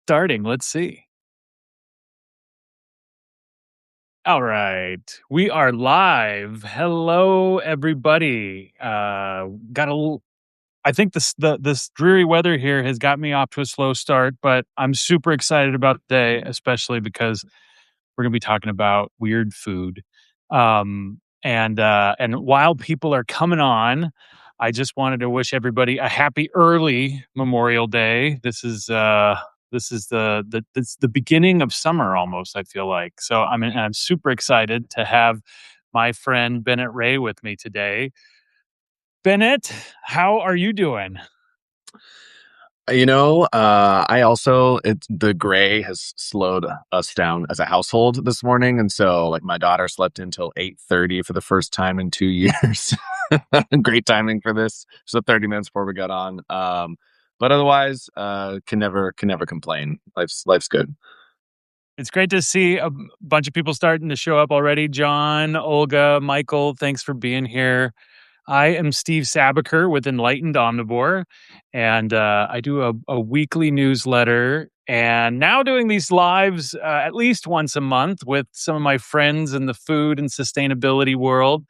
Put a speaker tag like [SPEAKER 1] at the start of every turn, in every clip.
[SPEAKER 1] Starting. Let's see. All right. We are live. Hello, everybody. Got a little, I think this dreary weather here has got me off to a slow start, but I'm super excited about the day, especially because we're gonna be talking about weird food. And while people are coming on, I just wanted to wish everybody a happy early Memorial Day. This is the beginning of summer almost, I feel like. So I'm super excited to have my friend Bennett Rea with me today. Bennett, how are you doing?
[SPEAKER 2] I also the gray has slowed us down as a household this morning, and so like my daughter slept until 8:30 for the first time in 2 years. Great timing for this. So 30 minutes before we got on. But otherwise, can never complain. Life's good.
[SPEAKER 1] It's great to see a bunch of people starting to show up already. John, Olga, Michael, thanks for being here. I am Steve Sabaker with Enlightened Omnivore, and I do a weekly newsletter and now doing these lives at least once a month with some of my friends in the food and sustainability world.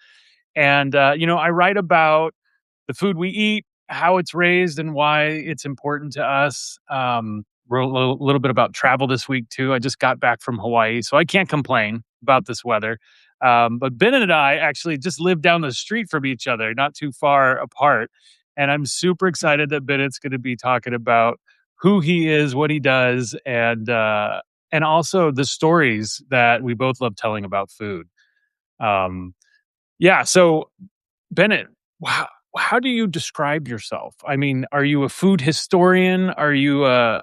[SPEAKER 1] And, I write about the food we eat, how it's raised, and why it's important to us. Wrote a little bit about travel this week too. I just got back from Hawaii, so I can't complain about this weather. But Ben and I actually just live down the street from each other, not too far apart. And I'm super excited that Bennett's going to be talking about who he is, what he does, and also the stories that we both love telling about food. Um, yeah. So Bennett, how do you describe yourself? I mean, are you a food historian? Are you a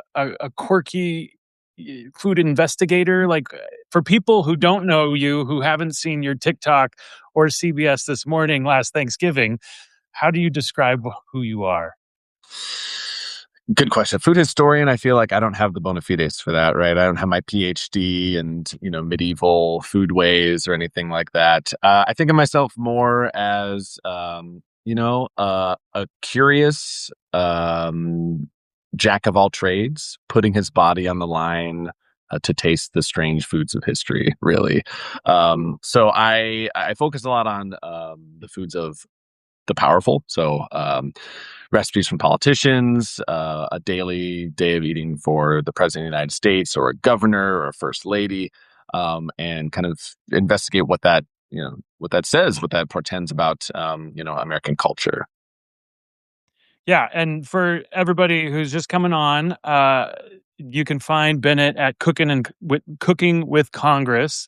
[SPEAKER 1] quirky food investigator? Like, for people who don't know you, who haven't seen your TikTok or CBS This Morning last Thanksgiving, how do you describe who you are?
[SPEAKER 2] Good question. Food historian, I feel like I don't have the bona fides for that, right? I don't have my PhD and, medieval food ways or anything like that. I think of myself more as, a curious jack of all trades, putting his body on the line to taste the strange foods of history, really. So I focus a lot on the foods of the powerful. So recipes from politicians, a daily day of eating for the president of the United States or a governor or a first lady, and kind of investigate what that says, what that portends about, American culture.
[SPEAKER 1] Yeah, and for everybody who's just coming on, you can find Bennett at Cooking with Congress,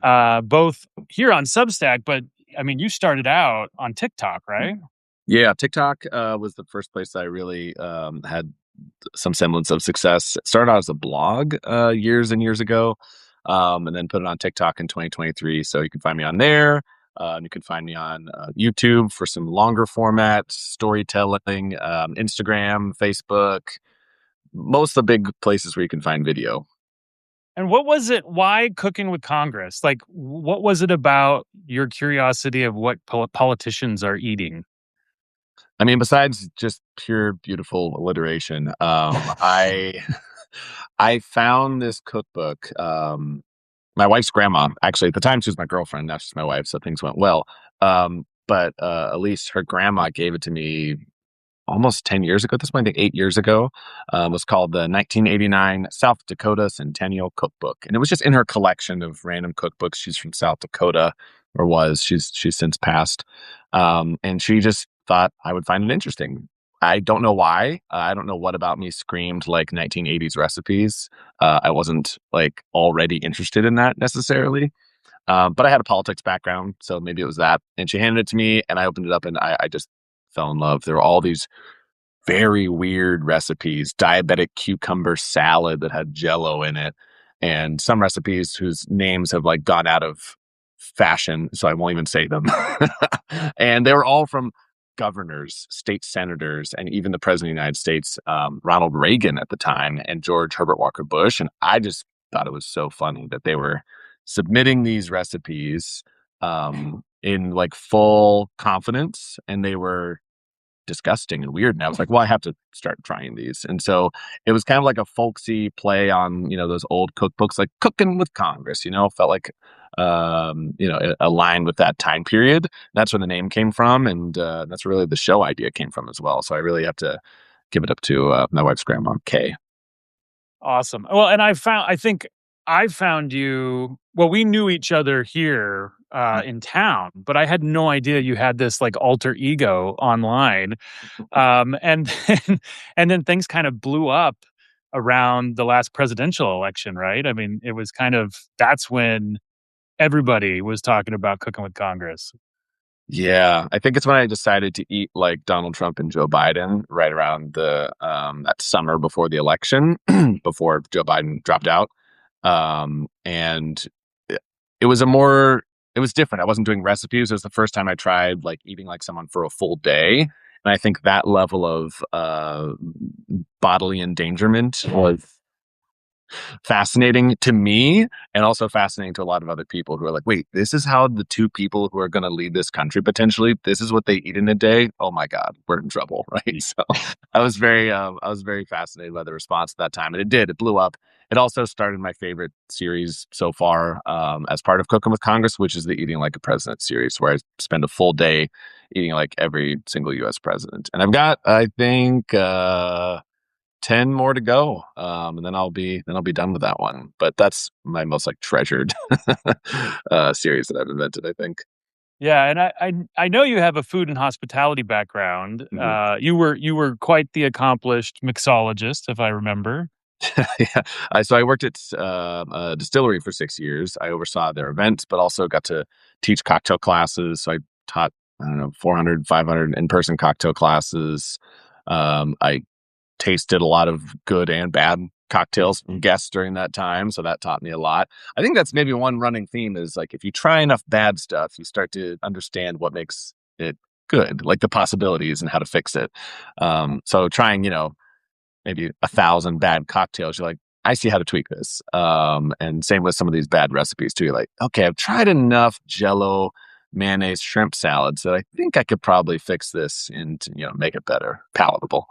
[SPEAKER 1] both here on Substack. But I mean, you started out on TikTok, right?
[SPEAKER 2] Yeah, TikTok was the first place I really had some semblance of success. It started out as a blog years and years ago, and then put it on TikTok in 2023. So you can find me on there. You can find me on YouTube for some longer format storytelling, Instagram, Facebook, most of the big places where you can find video.
[SPEAKER 1] And what was it? Why Cooking with Congress? Like, what was it about your curiosity of what politicians are eating?
[SPEAKER 2] I mean, besides just pure beautiful alliteration, I I found this cookbook. My wife's grandma, actually, at the time she was my girlfriend. Now she's my wife, so things went well. But at least her grandma gave it to me almost 10 years ago. At this point, I think 8 years ago. It was called the 1989 South Dakota Centennial Cookbook, and it was just in her collection of random cookbooks. She's from South Dakota, or was. She's since passed, and she just thought I would find it interesting. I don't know why. I don't know what about me screamed like 1980s recipes. I wasn't like already interested in that necessarily. But I had a politics background, so maybe it was that. And she handed it to me, and I opened it up, and I just fell in love. There were all these very weird recipes, diabetic cucumber salad that had Jell-O in it, and some recipes whose names have like gone out of fashion, so I won't even say them. And they were all from governors, state senators, and even the president of the United States, Ronald Reagan at the time, and George Herbert Walker Bush. And I just thought it was so funny that they were submitting these recipes in like full confidence, and they were disgusting and weird. And I was like, well, I have to start trying these. And so it was kind of like a folksy play on, those old cookbooks, like Cooking with Congress, felt like, it aligned with that time period. That's where the name came from. And that's where really the show idea came from as well. So I really have to give it up to my wife's grandma, Kay.
[SPEAKER 1] Awesome. Well, and I think I found you. Well, we knew each other here in town, but I had no idea you had this like alter ego online. And then, and then things kind of blew up around the last presidential election, right? I mean, it was kind of that's when everybody was talking about cooking with Congress.
[SPEAKER 2] Yeah, I think it's when I decided to eat like Donald Trump and Joe Biden right around the that summer before the election, before Joe Biden dropped out. And it, it was a more it was different. I wasn't doing recipes. It was the first time I tried like eating like someone for a full day. And I think that level of bodily endangerment was fascinating to me and also fascinating to a lot of other people who are like, wait, this is how the two people who are going to lead this country potentially, this is what they eat in a day. Oh my God, we're in trouble. Right. So I was very fascinated by the response at that time. And it blew up. It also started my favorite series so far as part of Cooking with Congress, which is the Eating Like a President series, where I spend a full day eating like every single US president. And I've got, I think, 10 more to go. And then I'll be done with that one. But that's my most like treasured series that I've invented, I think.
[SPEAKER 1] Yeah, and I know you have a food and hospitality background.
[SPEAKER 2] Mhm.
[SPEAKER 1] You were quite the accomplished mixologist, if I remember.
[SPEAKER 2] Yeah. So I worked at a distillery for 6 years. I oversaw their events, but also got to teach cocktail classes. So I taught, I don't know, 400, 500 in-person cocktail classes. I tasted a lot of good and bad cocktails from guests during that time, so that taught me a lot. I think that's maybe one running theme is like if you try enough bad stuff, you start to understand what makes it good, like the possibilities and how to fix it. So trying, maybe 1,000 bad cocktails, you're like, I see how to tweak this. And same with some of these bad recipes too. You're like, okay, I've tried enough Jell-O mayonnaise shrimp salad, so I think I could probably fix this and make it better, palatable.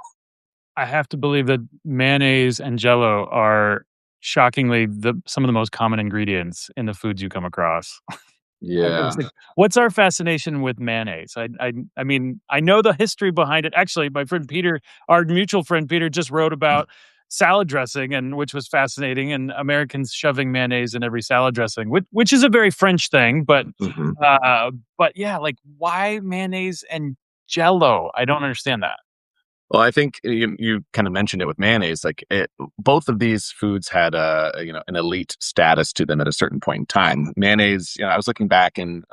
[SPEAKER 1] I have to believe that mayonnaise and Jell-O are shockingly some of the most common ingredients in the foods you come across.
[SPEAKER 2] Yeah.
[SPEAKER 1] It's like, what's our fascination with mayonnaise? I mean, I know the history behind it. Actually, my friend Peter, our mutual friend Peter, just wrote about salad dressing, and which was fascinating, and Americans shoving mayonnaise in every salad dressing, which is a very French thing,
[SPEAKER 2] Mhm.
[SPEAKER 1] but yeah, like why mayonnaise and Jell-O? I don't understand that.
[SPEAKER 2] Well, I think you kind of mentioned it with mayonnaise. Like both of these foods had an elite status to them at a certain point in time. Mayonnaise, I was looking back and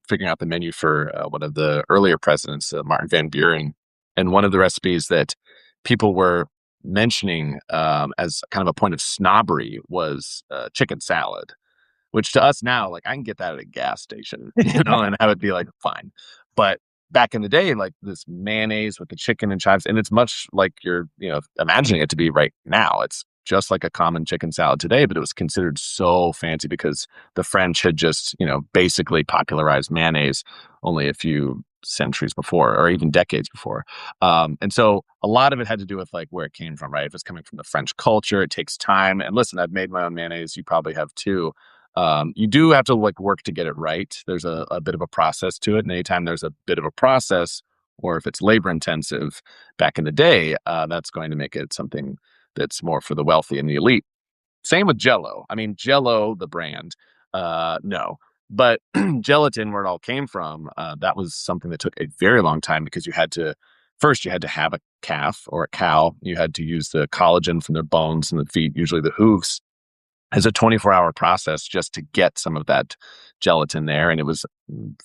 [SPEAKER 2] figuring out the menu for one of the earlier presidents, Martin Van Buren, and one of the recipes that people were mentioning as kind of a point of snobbery was chicken salad, which to us now, like I can get that at a gas station, and I would be like, fine. But back in the day, like this mayonnaise with the chicken and chives, and it's much like you're, imagining it to be right now. It's just like a common chicken salad today, but it was considered so fancy because the French had just, basically popularized mayonnaise only a few centuries before or even decades before. And so a lot of it had to do with like where it came from, right? If it's coming from the French culture, it takes time. And listen, I've made my own mayonnaise. You probably have too. You do have to like work to get it right. There's a bit of a process to it. And anytime there's a bit of a process, or if it's labor intensive back in the day, that's going to make it something that's more for the wealthy and the elite. Same with Jell-O. I mean, Jell-O, the brand, no. But gelatin, where it all came from, that was something that took a very long time because you had to have a calf or a cow. You had to use the collagen from their bones and the feet, usually the hooves, as a 24-hour process just to get some of that gelatin there. And it was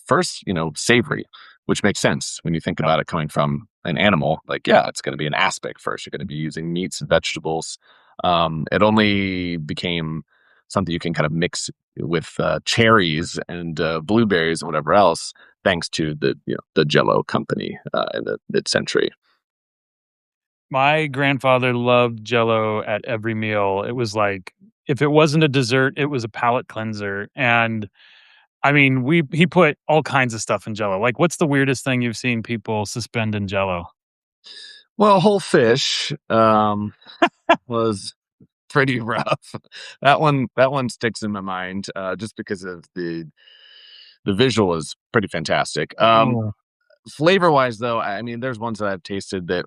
[SPEAKER 2] first, savory, which makes sense when you think about it coming from an animal. Like, yeah, it's going to be an aspic first. You're going to be using meats and vegetables. It only became something you can kind of mix with cherries and blueberries and whatever else, thanks to the Jell-O company in the mid-century.
[SPEAKER 1] My grandfather loved Jell-O at every meal. It was like if it wasn't a dessert, it was a palate cleanser, and I mean, he put all kinds of stuff in Jell-O. Like, what's the weirdest thing you've seen people suspend in Jell-O?
[SPEAKER 2] Well, whole fish was pretty rough. That one sticks in my mind just because of the visual is pretty fantastic.
[SPEAKER 1] Oh.
[SPEAKER 2] Flavor wise, though, I mean, there's ones that I've tasted that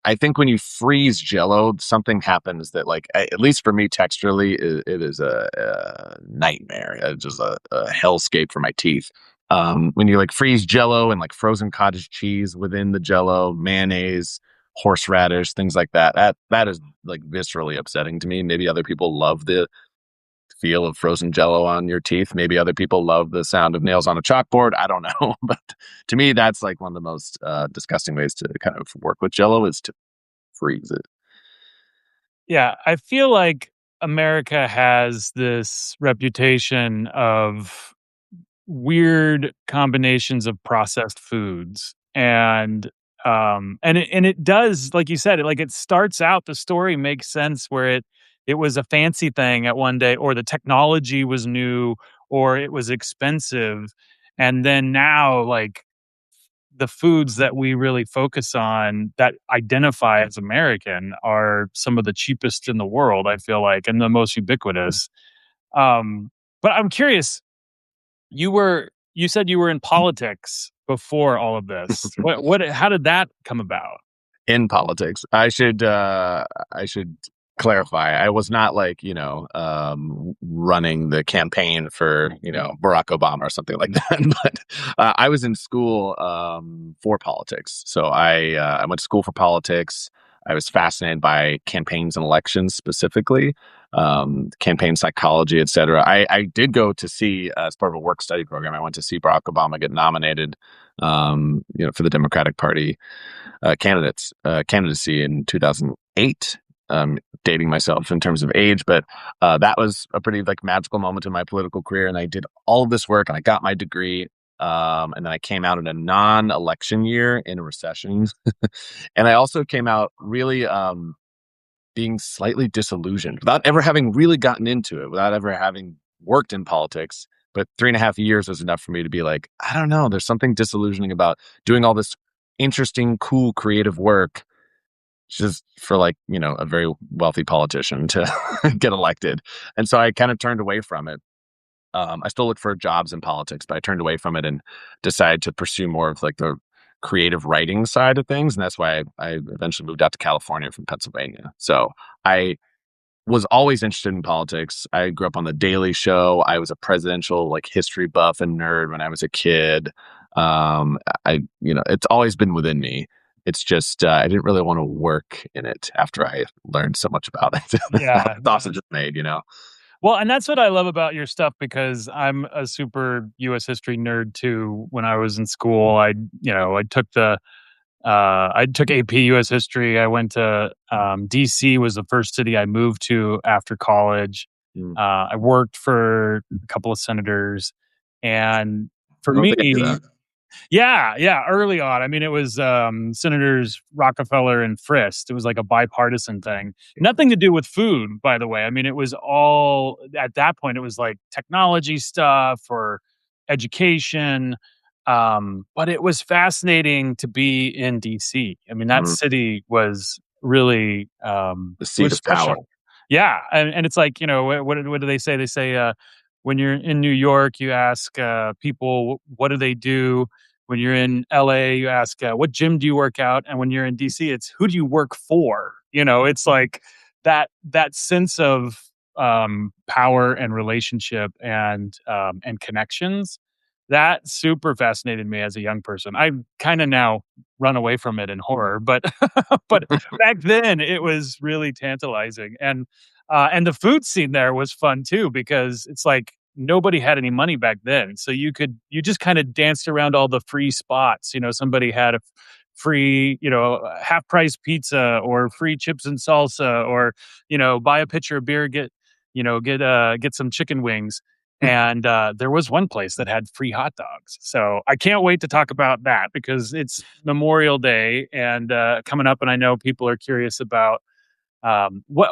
[SPEAKER 2] I think when you freeze Jell-O, something happens that, like, at least for me, texturally, it is a nightmare. Just a hellscape for my teeth. When you like freeze Jell-O and like frozen cottage cheese within the Jell-O, mayonnaise, horseradish, things like that. That is like viscerally upsetting to me. Maybe other people love the feel of frozen Jell-O on your teeth. Maybe other people love the sound of nails on a chalkboard. I don't know, but to me, that's like one of the most disgusting ways to kind of work with Jell-O is to freeze it.
[SPEAKER 1] Yeah, I feel like America has this reputation of weird combinations of processed foods, and it does, like you said, it starts out, the story makes sense where it was a fancy thing at one day, or the technology was new, or it was expensive, and then now, like, the foods that we really focus on that identify as American are some of the cheapest in the world, I feel like, and the most ubiquitous. Um, but I'm curious, you said you were in politics before all of this. How did that come about?
[SPEAKER 2] In politics. I should clarify. I was not like, running the campaign for, Barack Obama or something like that. But I was in school for politics. So I went to school for politics. I was fascinated by campaigns and elections specifically, campaign psychology, et cetera. I did go to see, as part of a work study program, I went to see Barack Obama get nominated, for the Democratic Party candidacy in 2008. Dating myself in terms of age, but that was a pretty like magical moment in my political career. And I did all of this work, and I got my degree. And then I came out in a non-election year in a recession, and I also came out really being slightly disillusioned without ever having really gotten into it, without ever having worked in politics. But 3.5 years was enough for me to be like, I don't know, there's something disillusioning about doing all this interesting, cool, creative work just for like, a very wealthy politician to get elected. And so I kind of turned away from it. I still look for jobs in politics, but I turned away from it and decided to pursue more of like the creative writing side of things. And that's why I eventually moved out to California from Pennsylvania. So I was always interested in politics. I grew up on the Daily Show. I was a presidential like history buff and nerd when I was a kid. It's always been within me. It's just I didn't really want to work in it after I learned so much about it. How
[SPEAKER 1] Yeah.
[SPEAKER 2] sausage is made.
[SPEAKER 1] Well, and that's what I love about your stuff, because I'm a super US history nerd too. When I was in school, I took AP US history. I went to DC was the first city I moved to after college.
[SPEAKER 2] Mm.
[SPEAKER 1] I worked for a couple of senators, and for
[SPEAKER 2] I don't think I knew
[SPEAKER 1] me,
[SPEAKER 2] that.
[SPEAKER 1] yeah, yeah, early on. I mean, it was, Senators Rockefeller and Frist. It was like a bipartisan thing. Nothing to do with food, by the way. I mean, it was all at that point, it was like technology stuff or education, but it was fascinating to be in DC. I mean, that
[SPEAKER 2] Mm.
[SPEAKER 1] city was really,
[SPEAKER 2] The
[SPEAKER 1] it
[SPEAKER 2] seat
[SPEAKER 1] was
[SPEAKER 2] of power.
[SPEAKER 1] special. Yeah, and it's like, what do they say? They say, when you're in New York, you ask, people, "What do they do?" When you're in LA, you ask, "What gym do you work out?" And when you're in DC, it's, "Who do you work for?" It's like that sense of, power and relationship and connections. That super fascinated me as a young person. I kinda now run away from it in horror, but but back then, it was really tantalizing, and the food scene there was fun too, because it's like nobody had any money back then. So you just kind of danced around all the free spots. Somebody had a free, half price pizza or free chips and salsa, or, buy a pitcher of beer, get some chicken wings. And there was one place that had free hot dogs. So I can't wait to talk about that, because it's Memorial Day and coming up, and I know people are curious about what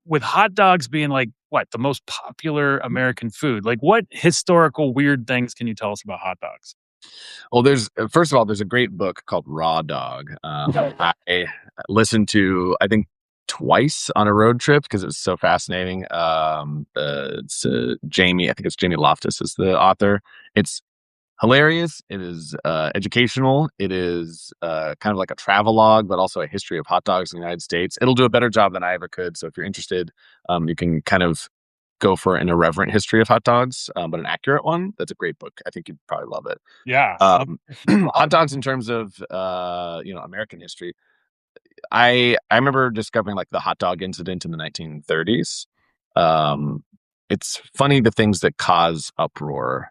[SPEAKER 1] with hot dogs being like what the most popular American food. Like, what historical weird things can you tell us about hot dogs?
[SPEAKER 2] Well, there's first of all, there's a great book called Raw Dog. I listened to, I think, twice on a road trip because it was so fascinating. It's Jamie, I think it's Jamie Loftus is the author. It's hilarious. It is educational. It is kind of like a travelogue, but also a history of hot dogs in the United States. It'll do a better job than I ever could. So if you're interested, you can kind of go for an irreverent history of hot dogs, but an accurate one. That's a great book. I think you'd probably love it.
[SPEAKER 1] Yeah.
[SPEAKER 2] Um, hot dogs in terms of American history. I remember discovering like the hot dog incident in the 1930s. Um, it's funny the things that cause uproar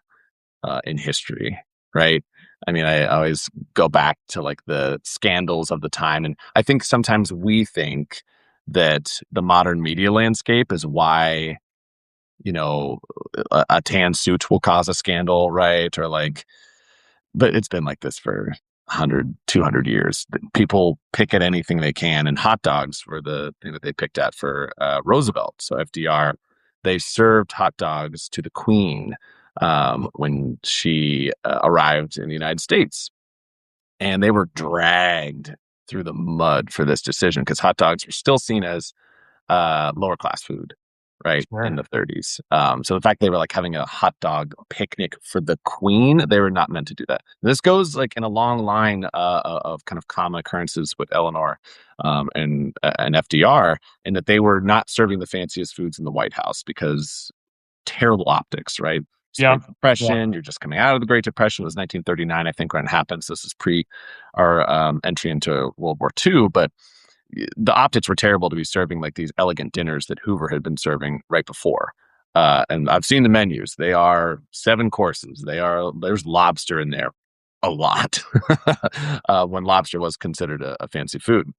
[SPEAKER 2] in history, right? I mean, I always go back to like the scandals of the time, and I think sometimes we think that the modern media landscape is why a tan suit will cause a scandal, right? Or like, but it's been like this for 100, 200 years. People pick at anything they can, and hot dogs were the thing that they picked at for Roosevelt. So FDR, they served hot dogs to the Queen when she arrived in the United States, and they were dragged through the mud for this decision because hot dogs were still seen as lower class food, right, in
[SPEAKER 1] Sure.
[SPEAKER 2] the 30s. So the fact they were like having a hot dog picnic for the Queen, they were not meant to do that. This goes like in a long line of kind of common occurrences with Eleanor and FDR, in that they were not serving the fanciest foods in the White House because terrible optics, right? It's the
[SPEAKER 1] Yeah.
[SPEAKER 2] Great
[SPEAKER 1] Yeah.
[SPEAKER 2] Depression. You're just coming out of the Great Depression. It was 1939, I think, when it happened. So this is pre our entry into World War II. But the optics were terrible to be serving like these elegant dinners that Hoover had been serving right before. And I've seen the menus. They are 7 courses. There's lobster in there, a lot, when lobster was considered a fancy food.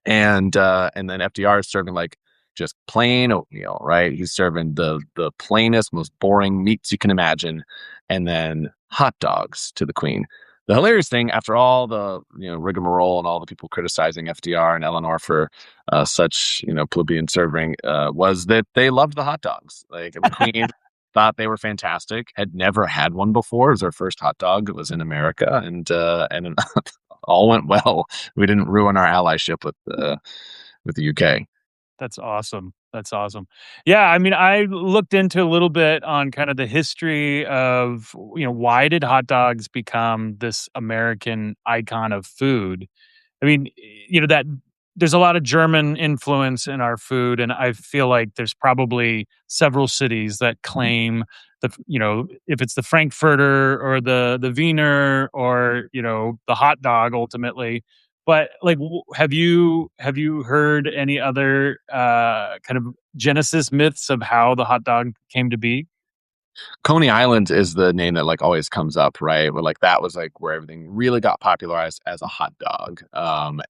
[SPEAKER 2] And then FDR is serving like just plain oatmeal, right? He's serving the plainest, most boring meats you can imagine, and then hot dogs to the Queen. The hilarious thing, after all the rigmarole and all the people criticizing FDR and Eleanor for such plebeian serving, was that they loved the hot dogs. Like the Queen thought they were fantastic. Had never had one before. It was our first hot dog. It was in America, and all went well. We didn't ruin our allyship with the UK.
[SPEAKER 1] That's awesome. That's awesome. Yeah, I mean, I looked into a little bit on kind of the history of, why did hot dogs become this American icon of food? I mean, that there's a lot of German influence in our food, and I feel like there's probably several cities that claim if it's the Frankfurter or the Wiener or, the hot dog ultimately. But like, have you heard any other kind of genesis myths of how the hot dog came to be?
[SPEAKER 2] Coney Island is the name that like always comes up, right? Where like that was like where everything really got popularized as a hot dog.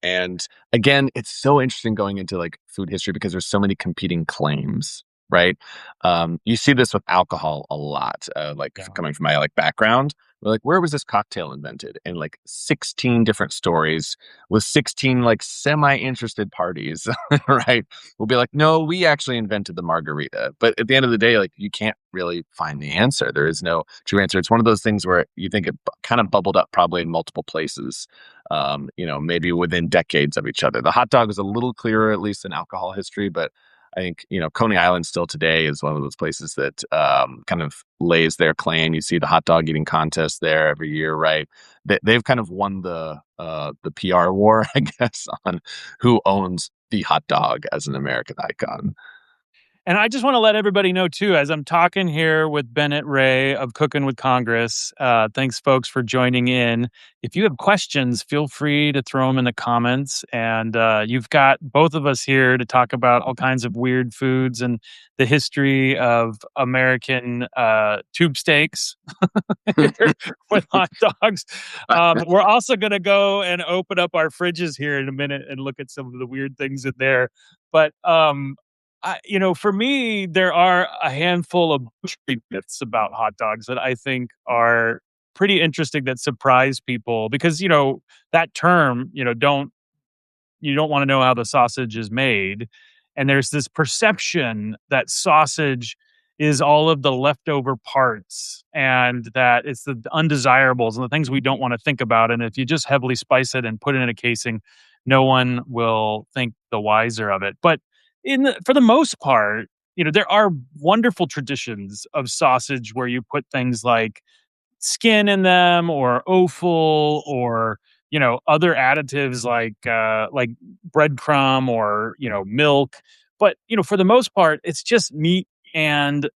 [SPEAKER 2] And again, it's so interesting going into like food history because there's so many competing claims, right? You see this with alcohol a lot, like
[SPEAKER 1] Yeah.
[SPEAKER 2] coming from my like background. We're like, where was this cocktail invented? And like 16 different stories with 16 like semi-interested parties, right? We'll be like, no, we actually invented the margarita. But at the end of the day, like you can't really find the answer. There is no true answer. It's one of those things where you think it kind of bubbled up probably in multiple places, maybe within decades of each other. The hot dog is a little clearer, at least in alcohol history, but I think, Coney Island still today is one of those places that kind of lays their claim. You see the hot dog eating contest there every year, right? They've kind of won the PR war, I guess, on who owns the hot dog as an American icon.
[SPEAKER 1] And I just want to let everybody know too, as I'm talking here with Bennett Rea of Cookin with Congress. Thanks, folks, for joining in. If you have questions, feel free to throw them in the comments. And you've got both of us here to talk about all kinds of weird foods and the history of American tube steaks with hot dogs. We're also going to go and open up our fridges here in a minute and look at some of the weird things in there. But for me, there are a handful of street myths about hot dogs that I think are pretty interesting that surprise people because, that term, you don't want to know how the sausage is made. And there's this perception that sausage is all of the leftover parts, and that it's the undesirables and the things we don't want to think about. And if you just heavily spice it and put it in a casing, no one will think the wiser of it. But for the most part, there are wonderful traditions of sausage where you put things like skin in them or offal or other additives like breadcrumb or milk. But for the most part it's just meat and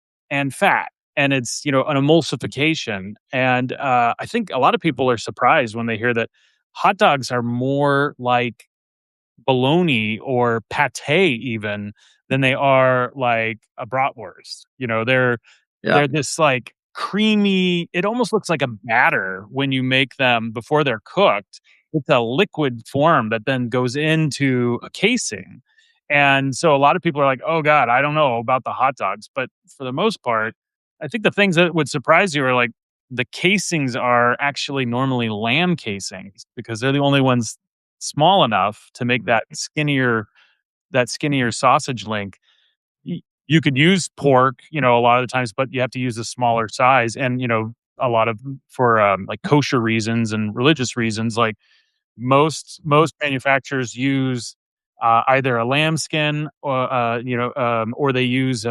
[SPEAKER 1] fat, and it's an emulsification. And I think a lot of people are surprised when they hear that hot dogs are more like bologna or pate even than they are like a bratwurst.
[SPEAKER 2] Yeah.
[SPEAKER 1] They're this like creamy, it almost looks like a batter when you make them before they're cooked. It's a liquid form that then goes into a casing. And so a lot of people are like, "Oh god, I don't know about the hot dogs." But for the most part, I think the things that would surprise you are like the casings are actually normally lamb casings because they're the only ones small enough to make that skinnier sausage link. You could use pork, a lot of the times, but you have to use a smaller size. And a lot of for like kosher reasons and religious reasons, like most manufacturers use either a lamb skin or they use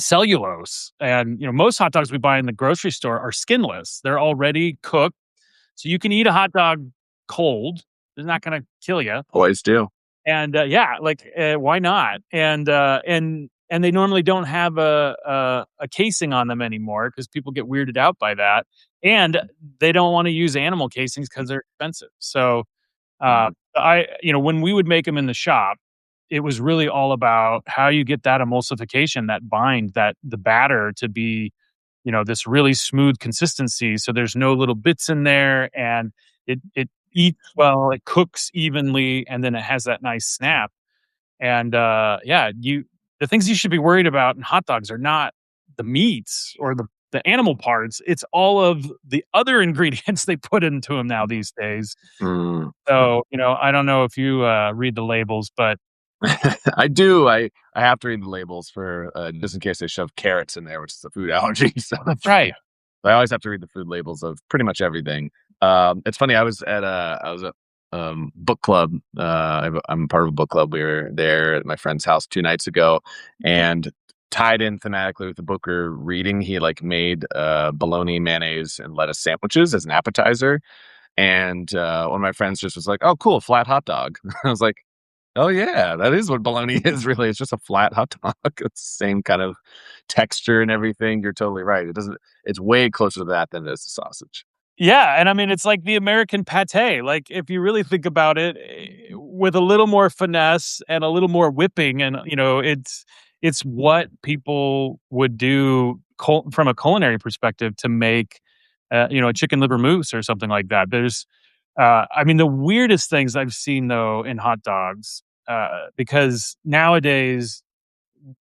[SPEAKER 1] cellulose. And most hot dogs we buy in the grocery store are skinless. They're already cooked, so you can eat a hot dog cold. It's not going to kill you.
[SPEAKER 2] Always do.
[SPEAKER 1] And yeah, like why not? And they normally don't have a casing on them anymore because people get weirded out by that, and they don't want to use animal casings because they're expensive. So when we would make them in the shop, it was really all about how you get that emulsification, that bind, that the batter to be, this really smooth consistency. So there's no little bits in there, and it eats well, it cooks evenly, and then it has that nice snap. And yeah, the things you should be worried about in hot dogs are not the meats or the animal parts. It's all of the other ingredients they put into them now these days.
[SPEAKER 2] Mm.
[SPEAKER 1] So, I don't know if you read the labels, but
[SPEAKER 2] I do. I have to read the labels for just in case they shove carrots in there, which is a food allergy. So
[SPEAKER 1] that's right.
[SPEAKER 2] I always have to read the food labels of pretty much everything. It's funny. I was at book club. I'm part of a book club. We were there at my friend's house 2 nights ago, and tied in thematically with the book we are reading, he like made bologna, mayonnaise, and lettuce sandwiches as an appetizer. And one of my friends just was like, "Oh, cool, flat hot dog." I was like, "Oh yeah, that is what bologna is. Really, it's just a flat hot dog. It's the same kind of texture and everything." You're totally right. It doesn't. It's way closer to that than it is to sausage.
[SPEAKER 1] Yeah, and I mean, it's like the American pate. Like, if you really think about it, with a little more finesse and a little more whipping, and it's what people would do from a culinary perspective to make, a chicken liver mousse or something like that. I mean, the weirdest things I've seen though in hot dogs, because nowadays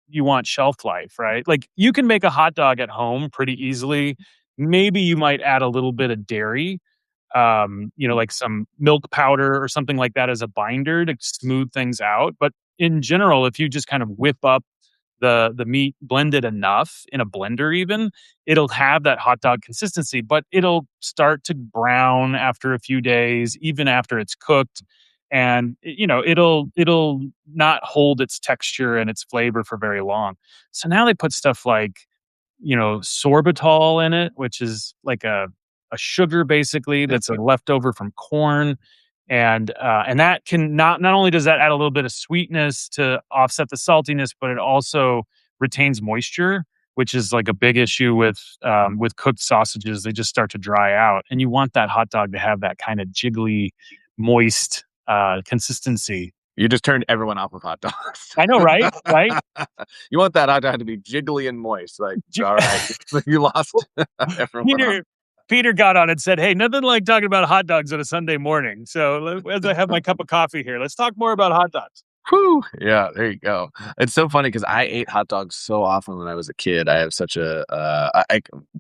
[SPEAKER 1] you want shelf life, right? Like you can make a hot dog at home pretty easily. Maybe you might add a little bit of dairy, like some milk powder or something like that as a binder to smooth things out. But in general, if you just kind of whip up the meat, blend it enough in a blender even, it'll have that hot dog consistency, but it'll start to brown after a few days, even after it's cooked. And it'll not hold its texture and its flavor for very long. So now they put stuff like sorbitol in it, which is like a sugar basically that's a leftover from corn. And that can not only does that add a little bit of sweetness to offset the saltiness, but it also retains moisture, which is like a big issue with cooked sausages. They just start to dry out, and you want that hot dog to have that kind of jiggly, moist consistency.
[SPEAKER 2] You just turned everyone off of hot dogs.
[SPEAKER 1] I know, right? Right?
[SPEAKER 2] You want that hot dog to be jiggly and moist. Like, all right, you lost everyone off.
[SPEAKER 1] Peter Peter got on and said, "Hey, nothing like talking about hot dogs on a Sunday morning." So as I have my cup of coffee here, let's talk more about hot dogs.
[SPEAKER 2] Whew. Yeah, there you go. It's so funny because I ate hot dogs so often when I was a kid. I have such a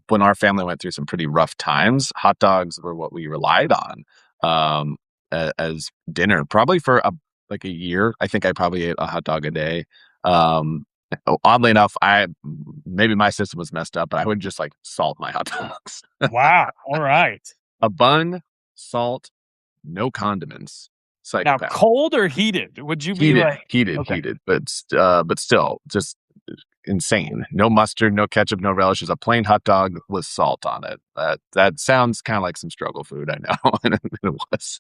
[SPEAKER 2] when our family went through some pretty rough times, hot dogs were what we relied on as dinner. Probably for like a year, I think I probably ate a hot dog a day. Oddly enough, I maybe my system was messed up, but I would just like salt my hot dogs.
[SPEAKER 1] Wow. All right.
[SPEAKER 2] A bun, salt, no condiments.
[SPEAKER 1] Now,
[SPEAKER 2] Psychopath.
[SPEAKER 1] cold or heated? Would you be
[SPEAKER 2] Heated,
[SPEAKER 1] like,
[SPEAKER 2] heated,
[SPEAKER 1] okay,
[SPEAKER 2] heated, but still, just insane. No mustard, no ketchup, no relish. It's a plain hot dog with salt on it. That sounds kind of like some struggle food, I know, and it was.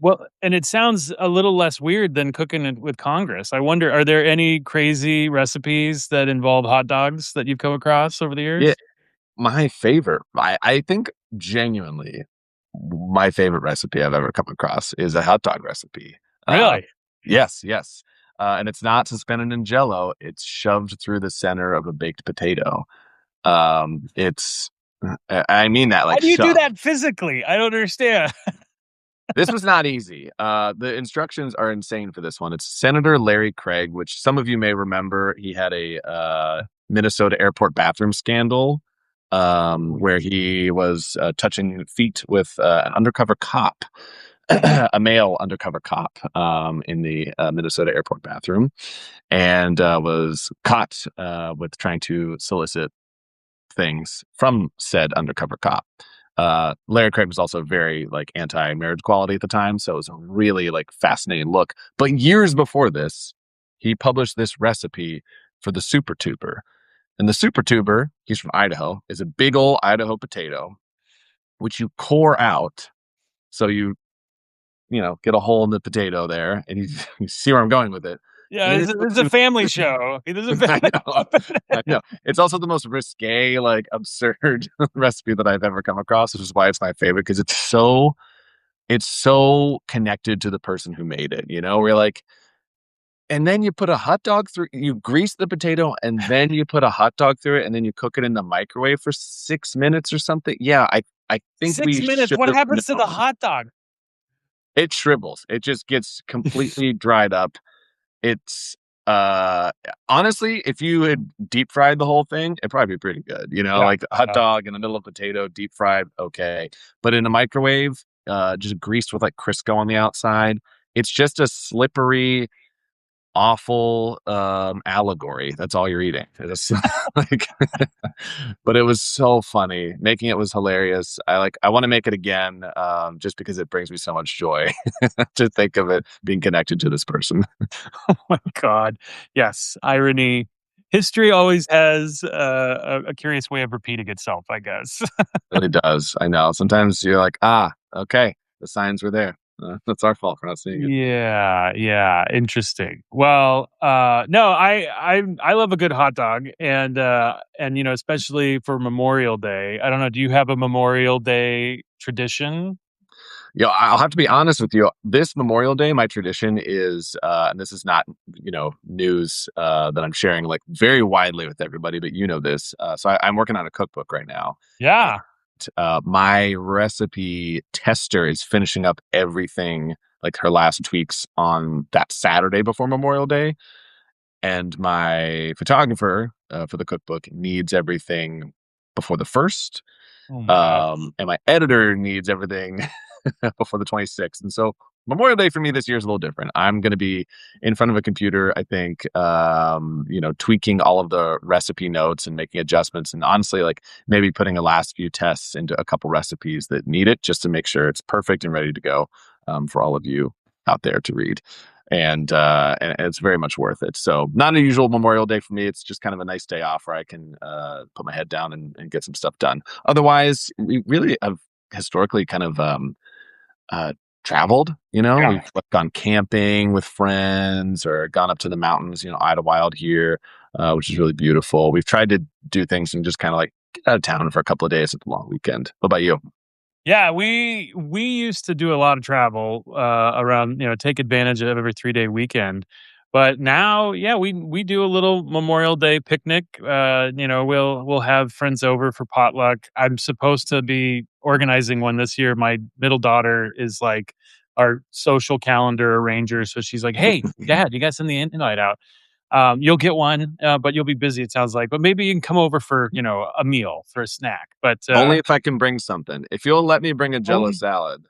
[SPEAKER 1] well, and it sounds a little less weird than cooking it with Congress. I wonder, are there any crazy recipes that involve hot dogs that you've come across over the
[SPEAKER 2] Yeah,
[SPEAKER 1] years?
[SPEAKER 2] my favorite. I think genuinely, my favorite recipe I've ever come across is a hot dog recipe. Uh,
[SPEAKER 1] Really?
[SPEAKER 2] yes, yes. And it's not suspended in Jell-O. It's shoved through the center of a baked potato. It's I mean that
[SPEAKER 1] How
[SPEAKER 2] like
[SPEAKER 1] do you do
[SPEAKER 2] shoved.
[SPEAKER 1] that physically? I don't understand.
[SPEAKER 2] This was not easy. The instructions are insane for this one. It's Senator Larry Craig, which some of you may remember. He had a Minnesota airport bathroom scandal where he was touching feet with an undercover cop, a male undercover cop in the Minnesota airport bathroom, and was caught with trying to solicit things from said undercover cop. Larry Craig was also very like anti-marriage equality at the time, so it was a really like fascinating look. But years before this, he published this recipe for the super tuber. And the super tuber, he's from Idaho, is a big old Idaho potato, which you core out. So you get a hole in the potato there, and you, you see where I'm going with it.
[SPEAKER 1] Yeah,
[SPEAKER 2] And
[SPEAKER 1] this
[SPEAKER 2] it's
[SPEAKER 1] is a family show. This is a
[SPEAKER 2] I
[SPEAKER 1] family
[SPEAKER 2] know. I know. It's also the most risque, like absurd recipe that I've ever come across, which is why it's my favorite because it's so connected to the person who made it. We're like, and then you put a hot dog through, you grease the potato, and then you put a hot dog through it, and then you cook it in the microwave for 6 minutes or something. Yeah, I think we
[SPEAKER 1] 6 minutes.
[SPEAKER 2] should
[SPEAKER 1] What
[SPEAKER 2] have
[SPEAKER 1] happens to the
[SPEAKER 2] known.
[SPEAKER 1] hot dog?
[SPEAKER 2] It shrivels. It just gets completely dried up. It's uh honestly, if you had deep fried the whole thing, it'd probably be pretty good.
[SPEAKER 1] Yeah.
[SPEAKER 2] Like a hot
[SPEAKER 1] Yeah.
[SPEAKER 2] dog in the middle of potato, deep fried, okay. But in a microwave, just greased with like Crisco on the outside, it's just a slippery, awful allegory. That's all you're eating. It's like but it was so funny. Making it was hilarious. I want to make it again, just because it brings me so much joy to think of it being connected to this person.
[SPEAKER 1] Oh my God. Yes. Irony. History always has a curious way of repeating itself, I guess.
[SPEAKER 2] Really does. I know. Sometimes you're like, okay, the signs were there. That's our fault for not seeing it.
[SPEAKER 1] Yeah, yeah, interesting. Well, no, I love a good hot dog, and especially for Memorial Day. I don't know. Do you have a Memorial Day tradition?
[SPEAKER 2] I'll have to be honest with you. This Memorial Day, my tradition is, and this is not, news that I'm sharing like very widely with everybody, but you know this. I'm working on a cookbook right now.
[SPEAKER 1] Yeah.
[SPEAKER 2] My recipe tester is finishing up everything, like her last tweaks on that Saturday before Memorial Day. And my photographer for the cookbook needs everything before the first.
[SPEAKER 1] Oh my God.
[SPEAKER 2] And my editor needs everything before the 26th. And so Memorial Day for me this year is a little different. I'm going to be in front of a computer, I think, tweaking all of the recipe notes and making adjustments. And honestly, like maybe putting a last few tests into a couple recipes that need it just to make sure it's perfect and ready to go for all of you out there to read. And it's very much worth it. So not a usual Memorial Day for me. It's just kind of a nice day off where I can put my head down and get some stuff done. Otherwise, we really have historically kind of uh, traveled.
[SPEAKER 1] Yeah.
[SPEAKER 2] We've like, gone camping with friends or gone up to the mountains. Idlewild here, which is really beautiful. We've tried to do things and just kind of like get out of town for a couple of days at the long weekend. What about you?
[SPEAKER 1] Yeah, we used to do a lot of travel around, take advantage of every 3-day weekend. But now, yeah, we do a little Memorial Day picnic. We'll have friends over for potluck. I'm supposed to be organizing one this year. My middle daughter is like our social calendar arranger, so she's like, "Hey, Dad, you got send the invite out." You'll get one, but you'll be busy, it sounds like. But maybe you can come over for, a meal, for a snack. But
[SPEAKER 2] Only if I can bring something. If you'll let me bring a Jell-O
[SPEAKER 1] only
[SPEAKER 2] salad,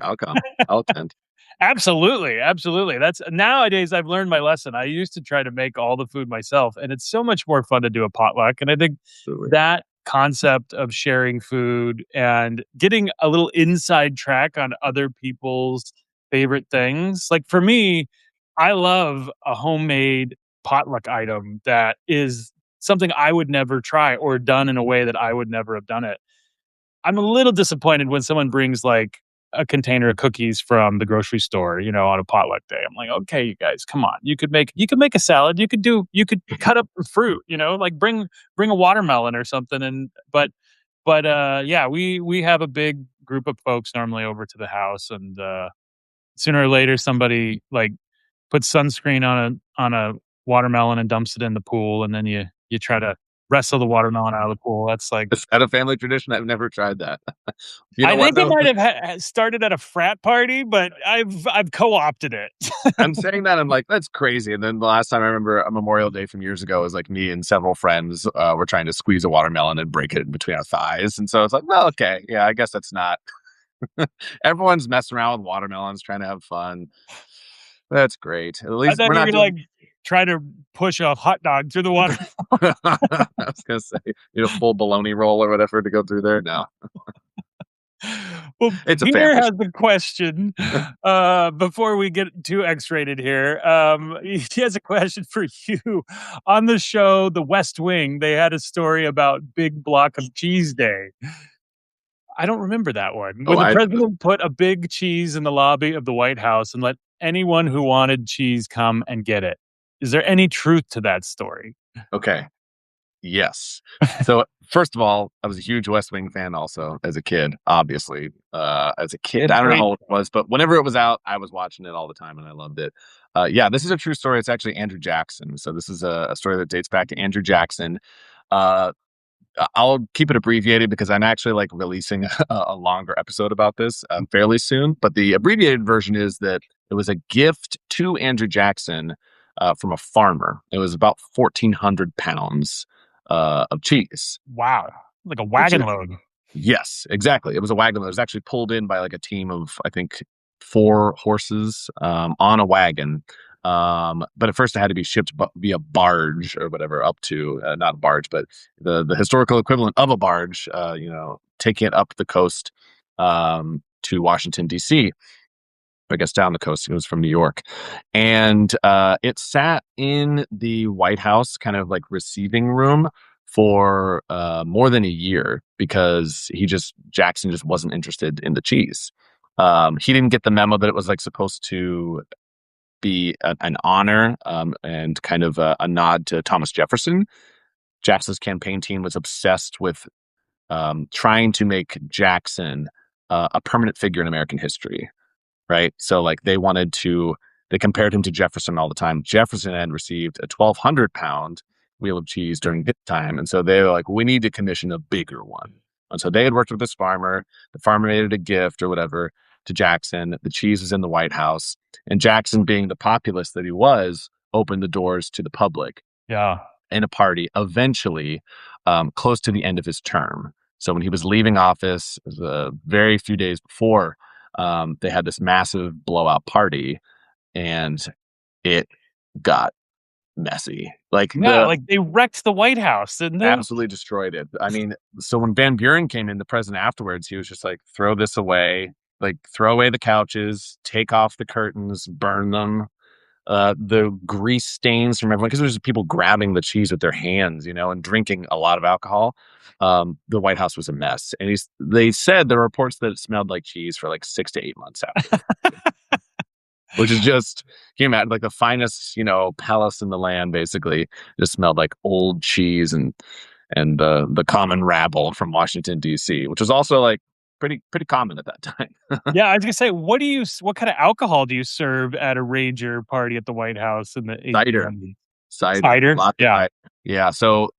[SPEAKER 2] I'll come. I'll attend.
[SPEAKER 1] Absolutely, absolutely. That's nowadays I've learned my lesson. I used to try to make all the food myself, and it's so much more fun to do a potluck. And I think
[SPEAKER 2] Absolutely.
[SPEAKER 1] that concept of sharing food and getting a little inside track on other people's favorite things. Like for me, I love a homemade potluck item that is something I would never try or done in a way that I would never have done it. I'm a little disappointed when someone brings, like, a container of cookies from the grocery store, on a potluck day. I'm like, "Okay, you guys, come on. You could make a salad. You could cut up the fruit, like, bring a watermelon or something." But yeah, we have a big group of folks normally over to the house, and, sooner or later, somebody, like, puts sunscreen on a watermelon and dumps it in the pool, and then you try to wrestle the watermelon out of the pool. That's like
[SPEAKER 2] Is that a family tradition? I've never tried that. You know
[SPEAKER 1] I
[SPEAKER 2] what
[SPEAKER 1] think it
[SPEAKER 2] though?
[SPEAKER 1] might have started at a frat party, but I've co-opted it.
[SPEAKER 2] I'm saying that, I'm like, "That's crazy," and then the last time I remember a Memorial Day from years ago was, like, me and several friends, were trying to squeeze a watermelon and break it in between our thighs, and so it's like, "Well, okay, yeah, I guess that's not." Everyone's messing around with watermelons, trying to have fun. That's great. At
[SPEAKER 1] I
[SPEAKER 2] least
[SPEAKER 1] thought
[SPEAKER 2] we're
[SPEAKER 1] you were
[SPEAKER 2] not
[SPEAKER 1] gonna,
[SPEAKER 2] doing.
[SPEAKER 1] like, try to push a hot dog through the water.
[SPEAKER 2] I was gonna say, a full bologna roll or whatever to go through there. No,
[SPEAKER 1] Well,
[SPEAKER 2] it's a
[SPEAKER 1] Pierre
[SPEAKER 2] family
[SPEAKER 1] has a question, before we get too X-rated here. He has a question for you. On the show, The West Wing, they had a story about Big Block of Cheese Day. I don't remember that one.
[SPEAKER 2] Oh,
[SPEAKER 1] When the
[SPEAKER 2] I
[SPEAKER 1] president put a big cheese in the lobby of the White House and let anyone who wanted cheese come and get it. Is there any truth to that story?
[SPEAKER 2] okay. Yes. So, first of all, I was a huge West Wing fan also as a kid, obviously. As a kid, I don't know how
[SPEAKER 1] Great.
[SPEAKER 2] old it was, but whenever it was out, I was watching it all the time and I loved it. Yeah, this is a true story. It's actually Andrew Jackson. So, this is a story that dates back to Andrew Jackson. Uh, I'll keep it abbreviated because I'm actually like releasing a longer episode about this fairly soon. But the abbreviated version is that it was a gift to Andrew Jackson from a farmer. It was about 1,400 pounds of cheese,
[SPEAKER 1] Wow. Like a
[SPEAKER 2] which
[SPEAKER 1] wagon load.
[SPEAKER 2] yes, exactly. It was a wagon that was actually pulled in by like a team of, I think, 4 horses on a wagon. But at first, it had to be shipped via barge or whatever up to not a barge, but the historical equivalent of a barge. Taking it up the coast to Washington D.C. I guess down the coast. It was from New York, and it sat in the White House kind of like receiving room for more than a year because Jackson just wasn't interested in the cheese. He didn't get the memo that it was like supposed to be an honor and kind of a nod to Thomas Jefferson. Jackson's campaign team was obsessed with trying to make Jackson a permanent figure in American history, right? So like they compared him to Jefferson all the time. Jefferson had received a 1,200-pound wheel of cheese during his time, and so they were like, we need to commission a bigger one. And so they had worked with this farmer. The farmer made it a gift or whatever to Jackson. The cheese was in the White House, and Jackson, being the populist that he was, opened the doors to the public
[SPEAKER 1] Yeah.
[SPEAKER 2] in a party. Eventually, close to the end of his term. So when he was leaving office, it was a very few days before, they had this massive blowout party, and it got messy. Like
[SPEAKER 1] Yeah,
[SPEAKER 2] the
[SPEAKER 1] like they wrecked the White House, didn't they?
[SPEAKER 2] absolutely destroyed it. I mean, so when Van Buren came in, the president afterwards, he was just like, "Throw this away." Like, throw away the couches, take off the curtains, burn them. The grease stains from everyone because there's people grabbing the cheese with their hands, and drinking a lot of alcohol. The White House was a mess, and they said there were reports that it smelled like cheese for like 6 to 8 months after, which is just, can you imagine, like the finest, palace in the land, basically just smelled like old cheese and the common rabble from Washington D.C., which was also like pretty common at that time.
[SPEAKER 1] Yeah, I was gonna say, what kind of alcohol do you serve at a rager party at the White House in the
[SPEAKER 2] Cider.
[SPEAKER 1] 1800s?
[SPEAKER 2] Cider,
[SPEAKER 1] Cider?
[SPEAKER 2] lots of
[SPEAKER 1] Yeah.
[SPEAKER 2] cider. Yeah, so,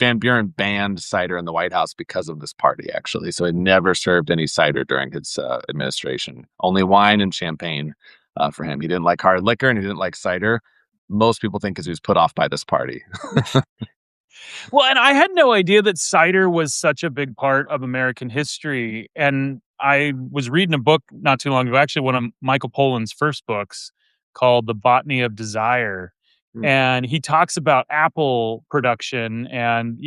[SPEAKER 2] Van Buren banned cider in the White House because of this party, actually, so he never served any cider during his, administration. Only wine and champagne, for him. He didn't like hard liquor, and he didn't like cider, most people think because he was put off by this party.
[SPEAKER 1] Well, and I had no idea that cider was such a big part of American history. And I was reading a book not too long ago, actually one of Michael Pollan's first books called The Botany of Desire.
[SPEAKER 2] Mm,
[SPEAKER 1] And he talks about apple production. And,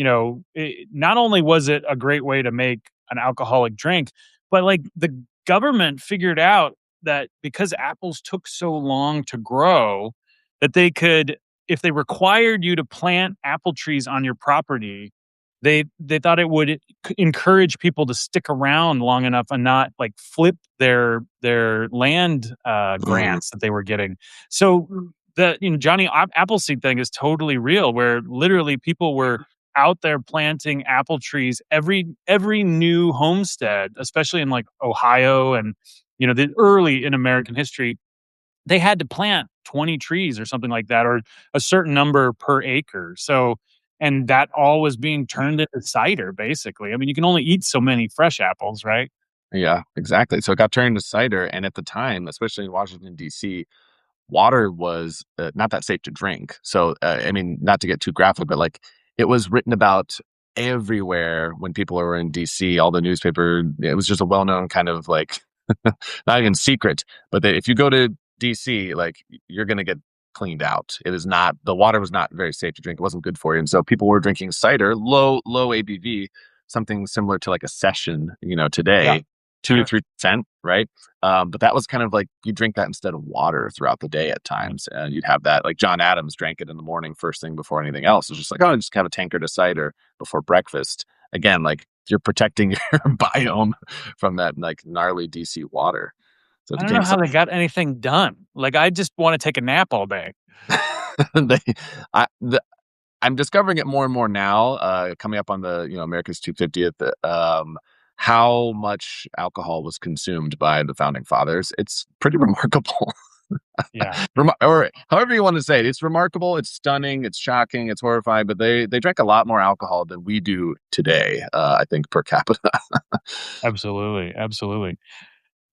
[SPEAKER 1] not only was it a great way to make an alcoholic drink, but like the government figured out that because apples took so long to grow, that they could, if they required you to plant apple trees on your property, they thought it would encourage people to stick around long enough and not like flip their land
[SPEAKER 2] mm,
[SPEAKER 1] grants that they were getting. So the Johnny Appleseed thing is totally real, where literally people were out there planting apple trees every new homestead, especially in like Ohio and the early in American history they had to plant 20 trees or something like that, or a certain number per acre. So, and that all was being turned into cider, basically. I mean, you can only eat so many fresh apples, right?
[SPEAKER 2] yeah, exactly. So it got turned into cider, and at the time, especially in Washington D.C., water was not that safe to drink. So, I mean, not to get too graphic, but like it was written about everywhere when people were in DC, all the newspaper, it was just a well known kind of like, not even secret, but that if you go to DC, like you're going to get cleaned out. It is not, the water was not very safe to drink. It wasn't good for you. And so people were drinking cider, low ABV, something similar to like a session,
[SPEAKER 1] Yeah,
[SPEAKER 2] today, two to
[SPEAKER 1] sure.
[SPEAKER 2] 3%, right? But that was kind of like you drink that instead of water throughout the day at times. And you'd have that, like John Adams drank it in the morning, first thing before anything else. It's just like, oh, just have a tankard of cider before breakfast. Again, like you're protecting your biome from that like gnarly DC water. So it
[SPEAKER 1] I don't know
[SPEAKER 2] became
[SPEAKER 1] how
[SPEAKER 2] so
[SPEAKER 1] they got anything done. Like, I just want to take a nap all day.
[SPEAKER 2] they, I, the, I'm discovering it more and more now, coming up on the America's 250th. How much alcohol was consumed by the founding fathers? It's pretty remarkable.
[SPEAKER 1] Yeah.
[SPEAKER 2] Or however you want to say it, it's remarkable, it's stunning, it's shocking, it's horrifying. But they drank a lot more alcohol than we do today. I think per capita.
[SPEAKER 1] Absolutely. Absolutely.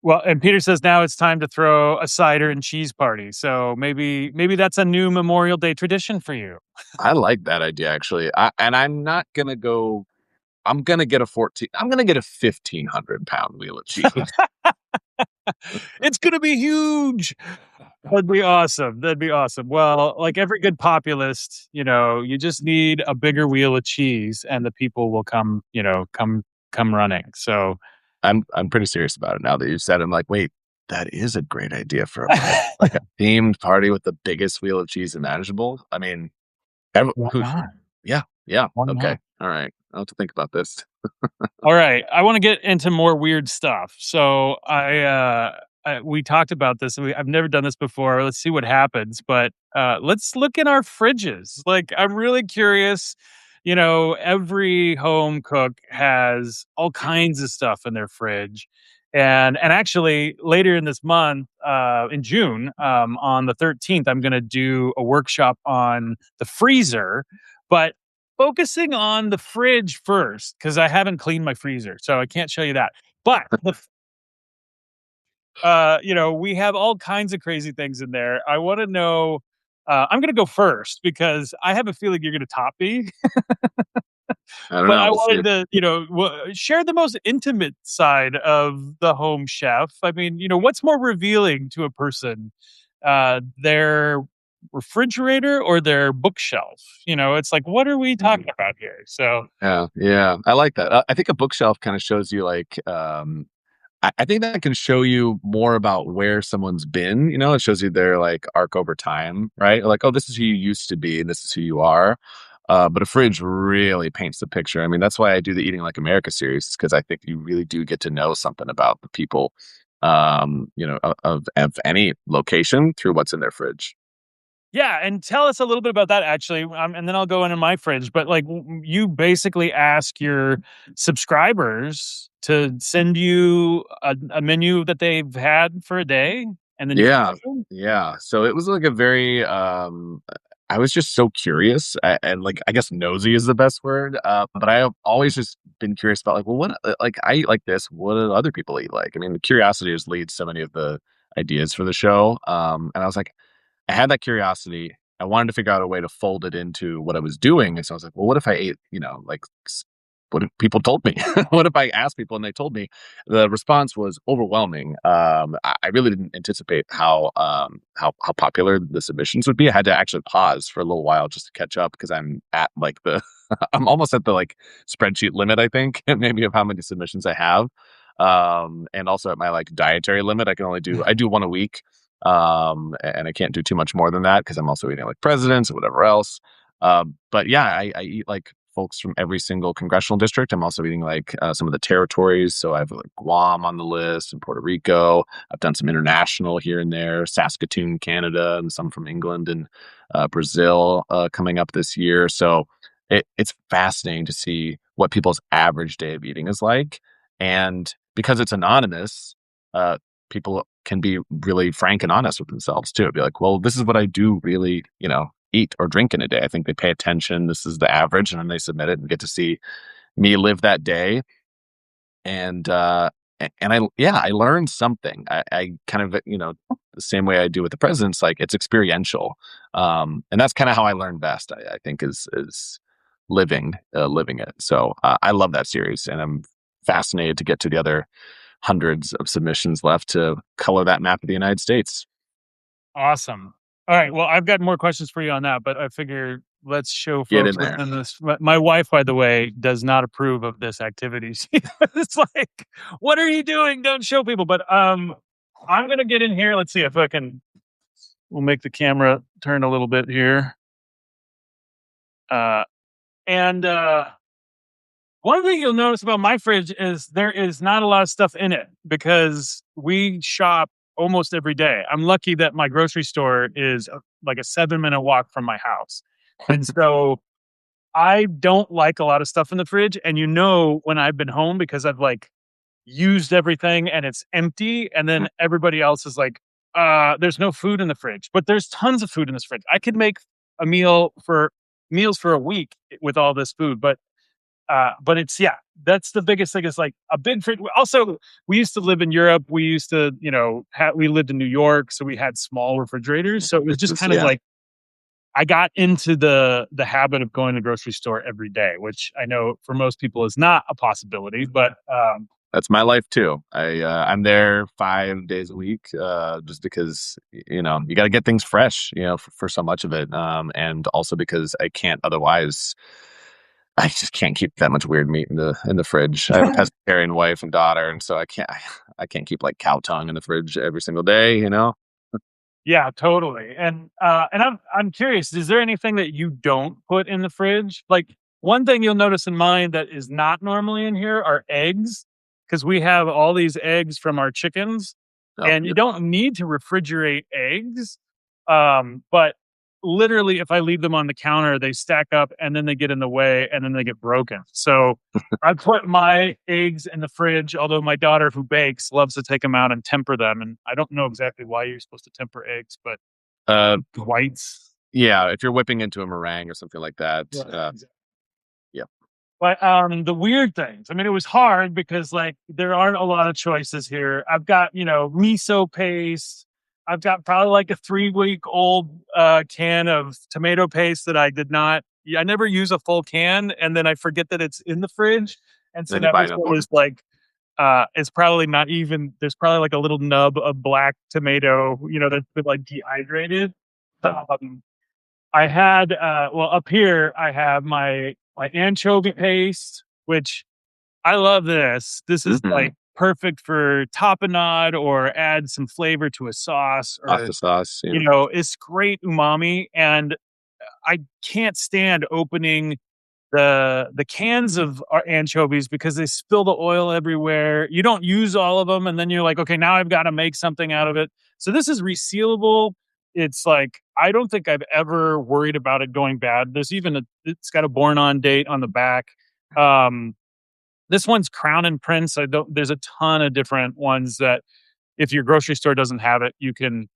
[SPEAKER 1] Well, and Peter says now it's time to throw a cider and cheese party. So maybe that's a new Memorial Day tradition for you.
[SPEAKER 2] I like that idea actually. And I'm not gonna go. I'm gonna get a 14. I'm gonna get a 1,500 pound wheel of cheese.
[SPEAKER 1] It's gonna be huge. That'd be awesome. That'd be awesome. Well, like every good populist, you just need a bigger wheel of cheese and the people will come running. So
[SPEAKER 2] I'm pretty serious about it now that you said it. I'm like, wait, that is a great idea for a party. Like a themed party with the biggest wheel of cheese imaginable. I mean,
[SPEAKER 1] why
[SPEAKER 2] who?
[SPEAKER 1] not?
[SPEAKER 2] Yeah, yeah.
[SPEAKER 1] Why
[SPEAKER 2] Okay,
[SPEAKER 1] not?
[SPEAKER 2] all right. I'll have to think about this.
[SPEAKER 1] All right, I want to get into more weird stuff. So we talked about this. I've never done this before. Let's see what happens. But let's look in our fridges. Like, I'm really curious. Every home cook has all kinds of stuff in their fridge. And actually, later in this month, in June, on the 13th, I'm going to do a workshop on the freezer. But focusing on the fridge first, because I haven't cleaned my freezer, so I can't show you that. But we have all kinds of crazy things in there. I want to know. I'm going to go first because I have a feeling you're going to top me.
[SPEAKER 2] I don't
[SPEAKER 1] But
[SPEAKER 2] know.
[SPEAKER 1] I
[SPEAKER 2] We'll see.
[SPEAKER 1] wanted to, share the most intimate side of the home chef. I mean, what's more revealing to a person, their refrigerator or their bookshelf? It's like, what are we talking about here? So,
[SPEAKER 2] Yeah, yeah. I like that. I think a bookshelf kind of shows you like I think that can show you more about where someone's been. It shows you their like arc over time, right? Like, oh, this is who you used to be, and this is who you are. But a fridge really paints the picture. I mean, that's why I do the Eating Like America series, because I think you really do get to know something about the people, of any location through what's in their fridge.
[SPEAKER 1] yeah, and tell us a little bit about that actually, and then I'll go into my fridge. But like, you basically ask your subscribers to send you a menu that they've had for a day, and then you
[SPEAKER 2] Yeah,
[SPEAKER 1] cook them?
[SPEAKER 2] yeah. So it was like a very, I was just so curious and like, I guess nosy is the best word. But I have always just been curious about like, well, what, like I eat like this. What do other people eat like? I mean, the curiosity just leads so many of the ideas for the show. And I was like, I had that curiosity. I wanted to figure out a way to fold it into what I was doing. And so I was like, well, what if I ate, like what if people told me? What if I asked people and they told me? The response was overwhelming. I really didn't anticipate how popular the submissions would be. I had to actually pause for a little while just to catch up because I'm at like the I'm almost at the like spreadsheet limit, I think, maybe of how many submissions I have. And also at my like dietary limit. I do one a week. And I can't do too much more than that because I'm also eating like presidents or whatever else. But yeah, I eat like folks from every single congressional district. I'm also eating like some of the territories. So I have like Guam on the list and Puerto Rico. I've done some international here and there, Saskatoon, Canada, and some from England and Brazil coming up this year. So it's fascinating to see what people's average day of eating is like. And because it's anonymous, people can be really frank and honest with themselves too. Be like, well, this is what I do really, eat or drink in a day. I think they pay attention. This is the average. And then they submit it and get to see me live that day. And, I learned something. I kind of, the same way I do with the presidents, like it's experiential. And that's kind of how I learn best, I think is living it. So I love that series and I'm fascinated to get to the other hundreds of submissions left to color that map of the United States.
[SPEAKER 1] Awesome. All right. Well, I've got more questions for you on that, but I figure let's show
[SPEAKER 2] Get
[SPEAKER 1] folks
[SPEAKER 2] in
[SPEAKER 1] what's
[SPEAKER 2] there.
[SPEAKER 1] in this. My wife, by the way, does not approve of this activity. It's like, what are you doing? Don't show people. But I'm gonna get in here. Let's see if I can. We'll make the camera turn a little bit here. And one thing you'll notice about my fridge is there is not a lot of stuff in it because we shop almost every day. I'm lucky that my grocery store is like a 7-minute walk from my house. And so I don't like a lot of stuff in the fridge. And when I've been home because I've like used everything and it's empty. And then everybody else is like, there's no food in the fridge, but there's tons of food in this fridge. I could make a meals for a week with all this food, but it's yeah, that's the biggest thing is like a big fridge. Also, we used to live in Europe. We used to, we lived in New York, so we had small refrigerators. So it was just kind of
[SPEAKER 2] Yeah,
[SPEAKER 1] like I got into the habit of going to the grocery store every day, which I know for most people is not a possibility. But
[SPEAKER 2] that's my life too. I'm there 5 days a week, just because you got to get things fresh, for so much of it, and also because I just can't keep that much weird meat in the fridge. I have a pescatarian wife and daughter, and so I can't keep like cow tongue in the fridge every single day.
[SPEAKER 1] yeah, totally. And I'm curious, is there anything that you don't put in the fridge? Like one thing you'll notice in mine that is not normally in here are eggs, because we have all these eggs from our chickens,
[SPEAKER 2] Oh,
[SPEAKER 1] and you don't need to refrigerate eggs. But literally if I leave them on the counter, they stack up and then they get in the way and then they get broken. So I put my eggs in the fridge, although my daughter who bakes loves to take them out and temper them. And I don't know exactly why you're supposed to temper eggs, but
[SPEAKER 2] uh,
[SPEAKER 1] whites.
[SPEAKER 2] yeah. If you're whipping into a meringue or something like that,
[SPEAKER 1] Right. Exactly.
[SPEAKER 2] yeah.
[SPEAKER 1] But the weird things, I mean, it was hard because like there aren't a lot of choices here. I've got, miso paste. I've got probably like a 3-week old can of tomato paste that I never use a full can and then I forget that it's in the fridge. And so
[SPEAKER 2] Then you
[SPEAKER 1] that
[SPEAKER 2] buy
[SPEAKER 1] was
[SPEAKER 2] another
[SPEAKER 1] what
[SPEAKER 2] one.
[SPEAKER 1] was like, it's probably not even, there's probably like a little nub of black tomato, that's been like dehydrated. Um, I had up here I have my anchovy paste, which I love this. This is
[SPEAKER 2] Mm-hmm.
[SPEAKER 1] like perfect for tapenade or add some flavor to a sauce or
[SPEAKER 2] Pasta sauce. Yeah.
[SPEAKER 1] it's great umami. And I can't stand opening the cans of anchovies because they spill the oil everywhere. You don't use all of them, and then you're like, okay, now I've got to make something out of it. So this is resealable. It's like I don't think I've ever worried about it going bad. It's got a born on date on the back. Um, this one's Crown and Prince. There's a ton of different ones that if your grocery store doesn't have it, you can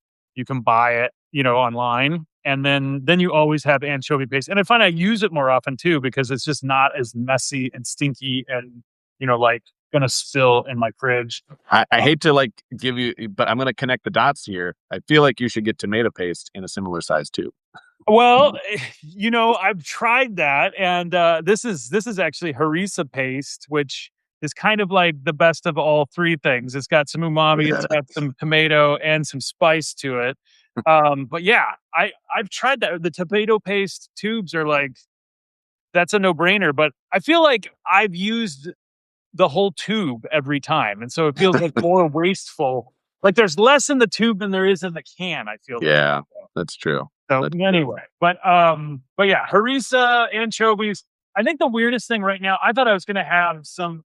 [SPEAKER 1] buy it, online. And then you always have anchovy paste. And I find I use it more often too because it's just not as messy and stinky and like gonna spill in my fridge.
[SPEAKER 2] I hate to like give you, but I'm going to connect the dots here. I feel like you should get tomato paste in a similar size too.
[SPEAKER 1] Well, I've tried that, and this is actually harissa paste, which is kind of like the best of all three things. It's got some umami, it's
[SPEAKER 2] Yeah.
[SPEAKER 1] got some tomato and some spice to it. But yeah, I've tried that. The tomato paste tubes are like that's a no brainer. But I feel like I've used the whole tube every time, and so it feels like more wasteful. Like there's less in the tube than there is in the can. I feel like.
[SPEAKER 2] Yeah, that's true.
[SPEAKER 1] So
[SPEAKER 2] That's true.
[SPEAKER 1] anyway, but yeah, harissa, anchovies. I think the weirdest thing right now, I thought I was gonna have some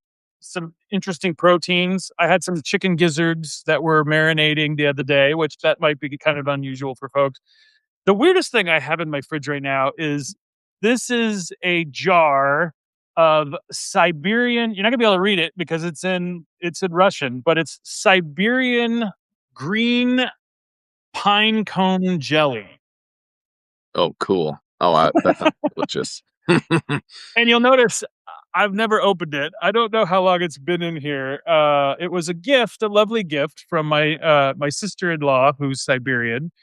[SPEAKER 1] interesting proteins. I had some chicken gizzards that were marinating the other day, which that might be kind of unusual for folks. The weirdest thing I have in my fridge right now is this is a jar of Siberian. You're not gonna be able to read it because it's in Russian, but it's Siberian green pine cone jelly.
[SPEAKER 2] Oh, cool. Oh, that sounds delicious.
[SPEAKER 1] And you'll notice I've never opened it. I don't know how long it's been in here. It was a gift, a lovely gift from my sister-in-law who's Siberian,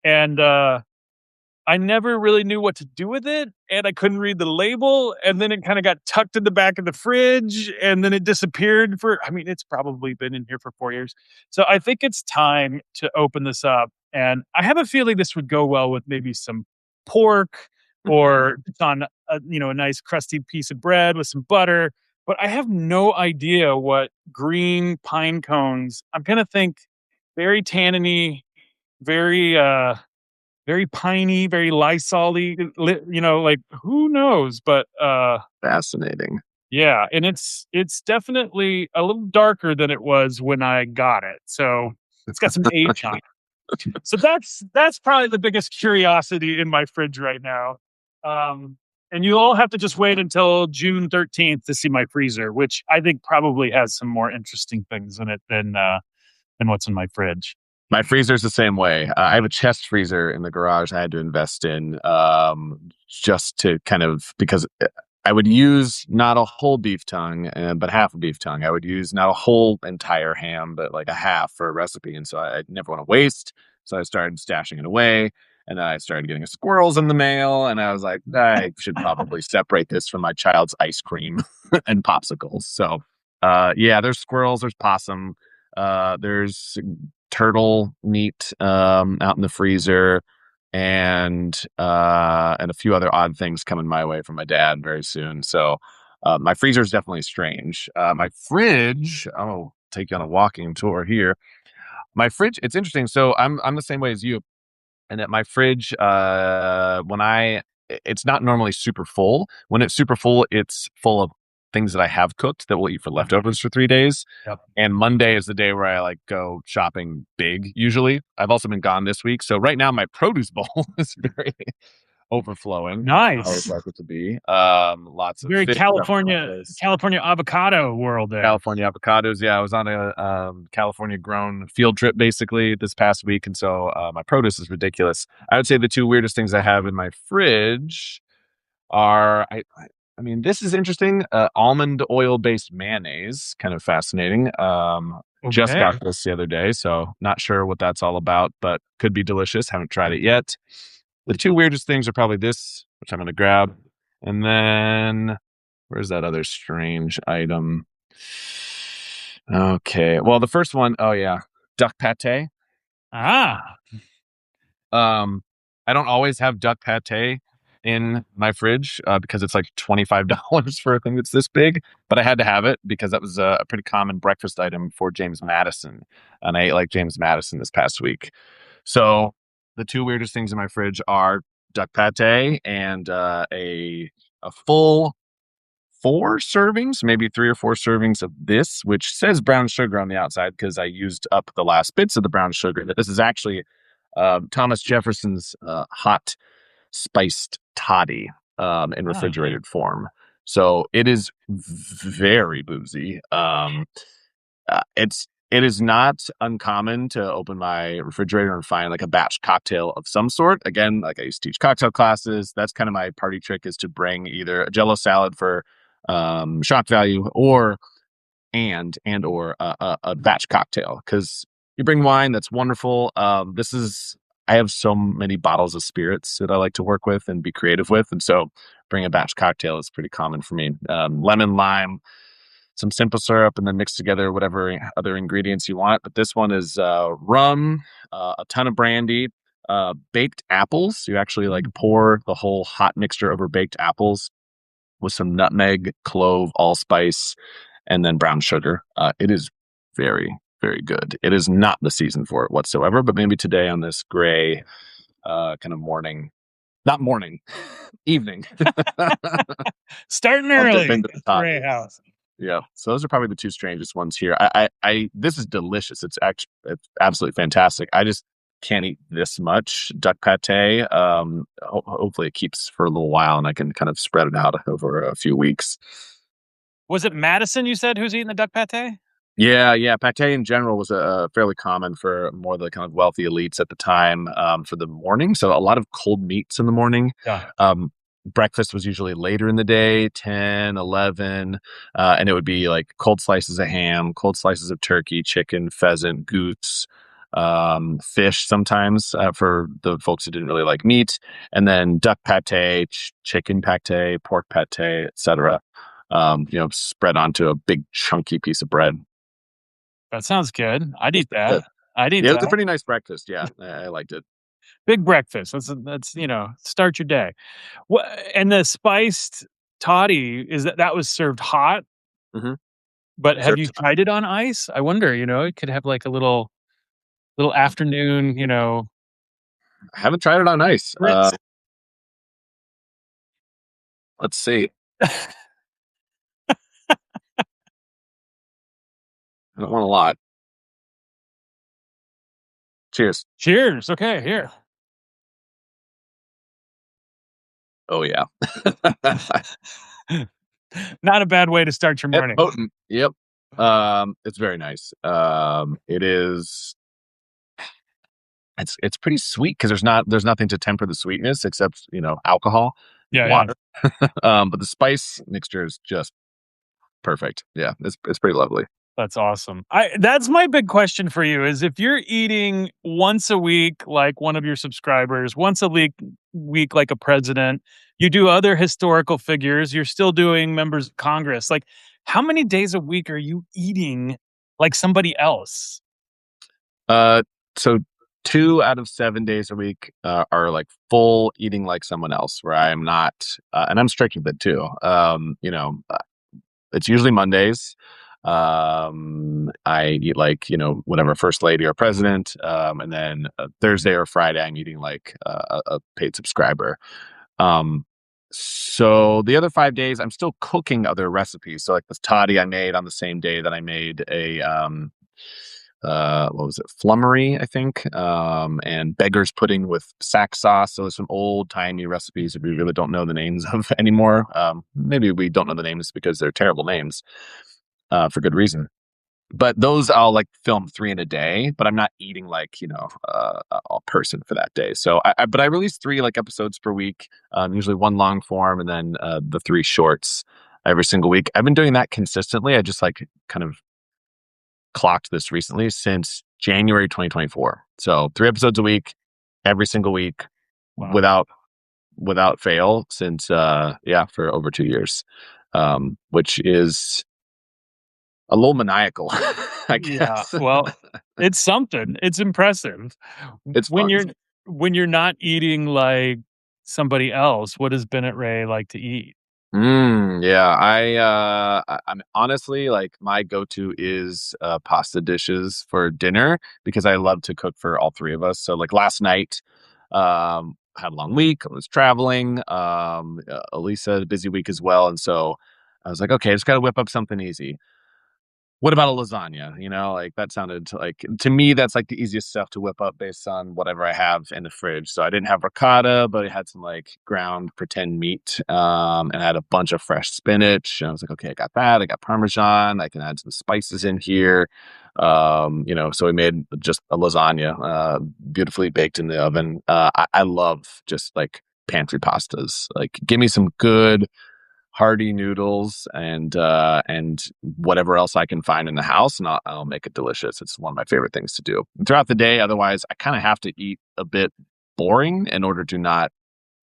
[SPEAKER 1] and I never really knew what to do with it, and I couldn't read the label, and then it kinda got tucked in the back of the fridge, and then it disappeared for I mean, it's probably been in here for 4 years. So I think it's time to open this up, and I have a feeling this would go well with maybe some pork or it's on a nice crusty piece of bread with some butter, but I have no idea what green pine cones I'm gonna think very tanniny, very, very piney, very Lysol-y, like, who knows? But,
[SPEAKER 2] Fascinating.
[SPEAKER 1] yeah, and it's definitely a little darker than it was when I got it, so it's got some age on it. So that's probably the biggest curiosity in my fridge right now. And you all have to just wait until June 13th to see my freezer, which I think probably has some more interesting things in it than what's in my fridge.
[SPEAKER 2] My freezer's the same way. I have a chest freezer in the garage I had to invest in, just to kind of because I would use not a whole beef tongue, but half a beef tongue. I would use not a whole entire ham, but like a half for a recipe, and so I never want to waste. So I started stashing it away, and I started getting squirrels in the mail, and I was like, I should probably separate this from my child's ice cream and popsicles. So, yeah, there's squirrels, there's possum, there's turtle meat out in the freezer, and a few other odd things coming my way from my dad very soon. So my freezer is definitely strange. My fridge, I'll take you on a walking tour here. My fridge, it's interesting. So I'm the same way as you, and that my fridge, it's not normally super full. When it's super full, it's full of things that I have cooked that we'll eat for leftovers for 3 days.
[SPEAKER 1] Yep.
[SPEAKER 2] And Monday is the day where I like go shopping big. Usually, I've also been gone this week, so right now my produce bowl is very overflowing. I would
[SPEAKER 1] Nice.
[SPEAKER 2] like it to be. Lots of
[SPEAKER 1] Very
[SPEAKER 2] fish all over the
[SPEAKER 1] California
[SPEAKER 2] place.
[SPEAKER 1] California avocado world there.
[SPEAKER 2] California avocados. Yeah, I was on a California grown field trip basically this past week, and so my produce is ridiculous. I would say the two weirdest things I have in my fridge are I mean, this is interesting. Almond oil based mayonnaise, kind of fascinating. Just
[SPEAKER 1] Okay.
[SPEAKER 2] got this the other day, so not sure what that's all about, but could be delicious. Haven't tried it yet. The two weirdest things are probably this, which I'm going to grab, and then where's that other strange item? Okay. Well, the first one, oh yeah, duck pate.
[SPEAKER 1] Ah,
[SPEAKER 2] Um, I don't always have duck pate in my fridge because it's like $25 for a thing that's this big, but I had to have it because that was a pretty common breakfast item for James Madison, and I ate like James Madison this past week. So the two weirdest things in my fridge are duck pate and a full 4 servings, maybe 3 or 4 servings of this, which says brown sugar on the outside because I used up the last bits of the brown sugar. This is actually Thomas Jefferson's hot spiced toddy in
[SPEAKER 1] ah,
[SPEAKER 2] refrigerated form. So it is very boozy. It is not uncommon to open my refrigerator and find like a batch cocktail of some sort. Again, like I used to teach cocktail classes. That's kind of my party trick is to bring either a Jell-O salad for shock value or a batch cocktail because you bring wine, that's wonderful. This is I have so many bottles of spirits that I like to work with and be creative with, and so bring a batch cocktail is pretty common for me. Lemon, lime, some simple syrup, and then mix together whatever other ingredients you want. But this one is rum, a ton of brandy, baked apples. You actually like pour the whole hot mixture over baked apples with some nutmeg, clove, allspice, and then brown sugar. It is very, very good. It is not the season for it whatsoever, but maybe today on this gray kind of morning, not morning, evening,
[SPEAKER 1] Starting
[SPEAKER 2] I'll dip
[SPEAKER 1] early
[SPEAKER 2] into
[SPEAKER 1] at
[SPEAKER 2] the
[SPEAKER 1] the
[SPEAKER 2] top.
[SPEAKER 1] Ray house.
[SPEAKER 2] Yeah. So those are probably the two strangest ones here. This is delicious. It's actually, it's absolutely fantastic. I just can't eat this much duck pate. Hopefully it keeps for a little while and I can kind of spread it out over a few weeks.
[SPEAKER 1] Was it Madison you said who's eating the duck pate?
[SPEAKER 2] Yeah, yeah. Pate in general was fairly common for more of the kind of wealthy elites at the time for the morning. So a lot of cold meats in the morning.
[SPEAKER 1] Yeah.
[SPEAKER 2] Breakfast was usually later in the day, 10, 11, and it would be like cold slices of ham, cold slices of turkey, chicken, pheasant, goose, fish sometimes for the folks who didn't really like meat, and then duck pate, chicken pate, pork pate, etc. Spread onto a big chunky piece of bread.
[SPEAKER 1] That sounds good. I'd eat
[SPEAKER 2] Good.
[SPEAKER 1] that. I'd eat
[SPEAKER 2] Yeah, it was a
[SPEAKER 1] that.
[SPEAKER 2] pretty nice breakfast. Yeah, I liked it.
[SPEAKER 1] Big breakfast. That's start your day. What and the spiced toddy is that was served hot,
[SPEAKER 2] Hmm.
[SPEAKER 1] but have you
[SPEAKER 2] Served.
[SPEAKER 1] tried it on ice? I wonder, it could have like a little afternoon,
[SPEAKER 2] I haven't tried it on ice.
[SPEAKER 1] spritz.
[SPEAKER 2] Let's see. I don't want a lot. Cheers.
[SPEAKER 1] Cheers. Okay, here.
[SPEAKER 2] Oh yeah.
[SPEAKER 1] Not a bad way to start your
[SPEAKER 2] It's
[SPEAKER 1] morning.
[SPEAKER 2] potent. Yep. It's very nice. It is. It's pretty sweet because there's nothing to temper the sweetness except alcohol,
[SPEAKER 1] Yeah, yeah.
[SPEAKER 2] water. But the spice mixture is just perfect. Yeah, it's pretty lovely.
[SPEAKER 1] That's awesome. That's my big question for you is if you're eating once a week like one of your subscribers, once a week like a president, you do other historical figures, you're still doing members of Congress. Like how many days a week are you eating like somebody else?
[SPEAKER 2] Uh, so 2 out of 7 days a week are like full eating like someone else, where I am not, and I'm strict with it too. It's usually Mondays. I eat like whatever first lady or president, and then Thursday or Friday I'm eating like a paid subscriber. Um, so the other 5 days I'm still cooking other recipes. So like this toddy I made on the same day that I made a what was it, flummery, I think, and beggar's pudding with sack sauce. So some old timey recipes that we really don't know the names of anymore. Maybe we don't know the names because they're terrible names, for good reason. But those I'll like film 3 in a day, but I'm not eating like a person for that day. So but I release 3 episodes per week, usually one long form and then the 3 shorts every single week. I've been doing that consistently. I just like kind of clocked this recently since January 2024. So 3 episodes a week, every single week,
[SPEAKER 1] Wow.
[SPEAKER 2] without fail since for over 2 years, which is a little maniacal, I
[SPEAKER 1] Yeah.
[SPEAKER 2] guess.
[SPEAKER 1] Well, it's something. It's impressive.
[SPEAKER 2] It's
[SPEAKER 1] When
[SPEAKER 2] fun.
[SPEAKER 1] you're not eating like somebody else, what does Bennett Ray like to eat?
[SPEAKER 2] Yeah, I'm honestly like my go-to is pasta dishes for dinner because I love to cook for all three of us. So like last night, had a long week, I was traveling. Elisa had a busy week as well, and so I was like, okay, I just got to whip up something easy. What about a lasagna? Like that sounded like to me that's like the easiest stuff to whip up based on whatever I have in the fridge. So I didn't have ricotta, but I had some like ground pretend meat, and I had a bunch of fresh spinach. And I was like, okay, I got that. I got Parmesan. I can add some spices in here. So we made just a lasagna, beautifully baked in the oven. I love just like pantry pastas. Like, give me some good hearty noodles and whatever else I can find in the house, and I'll make it delicious. It's one of my favorite things to do throughout the day. Otherwise, I kind of have to eat a bit boring in order to not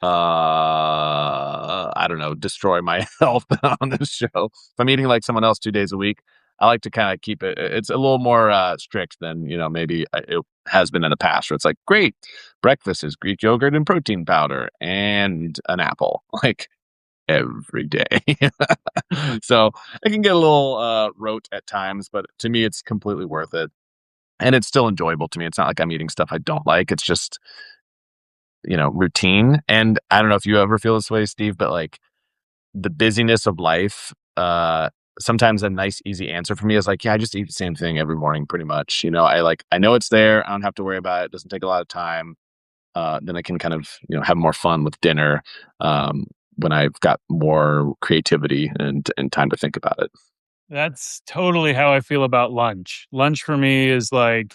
[SPEAKER 2] I don't know, destroy my health on this show. If I'm eating like someone else 2 days a week, I like to kind of keep it. It's a little more strict than maybe it has been in the past. Where it's like, great, breakfast is Greek yogurt and protein powder and an apple, like every day. So it can get a little rote at times, but to me, it's completely worth it, and it's still enjoyable to me. It's not like I'm eating stuff I don't like. It's just routine. And I don't know if you ever feel this way, Steve, but like the busyness of life, sometimes a nice, easy answer for me is like, yeah, I just eat the same thing every morning pretty much. I know it's there. I don't have to worry about it. It doesn't take a lot of time. Then I can kind of, have more fun with dinner when I've got more creativity and time to think about it.
[SPEAKER 1] That's totally how I feel about lunch. Lunch for me is like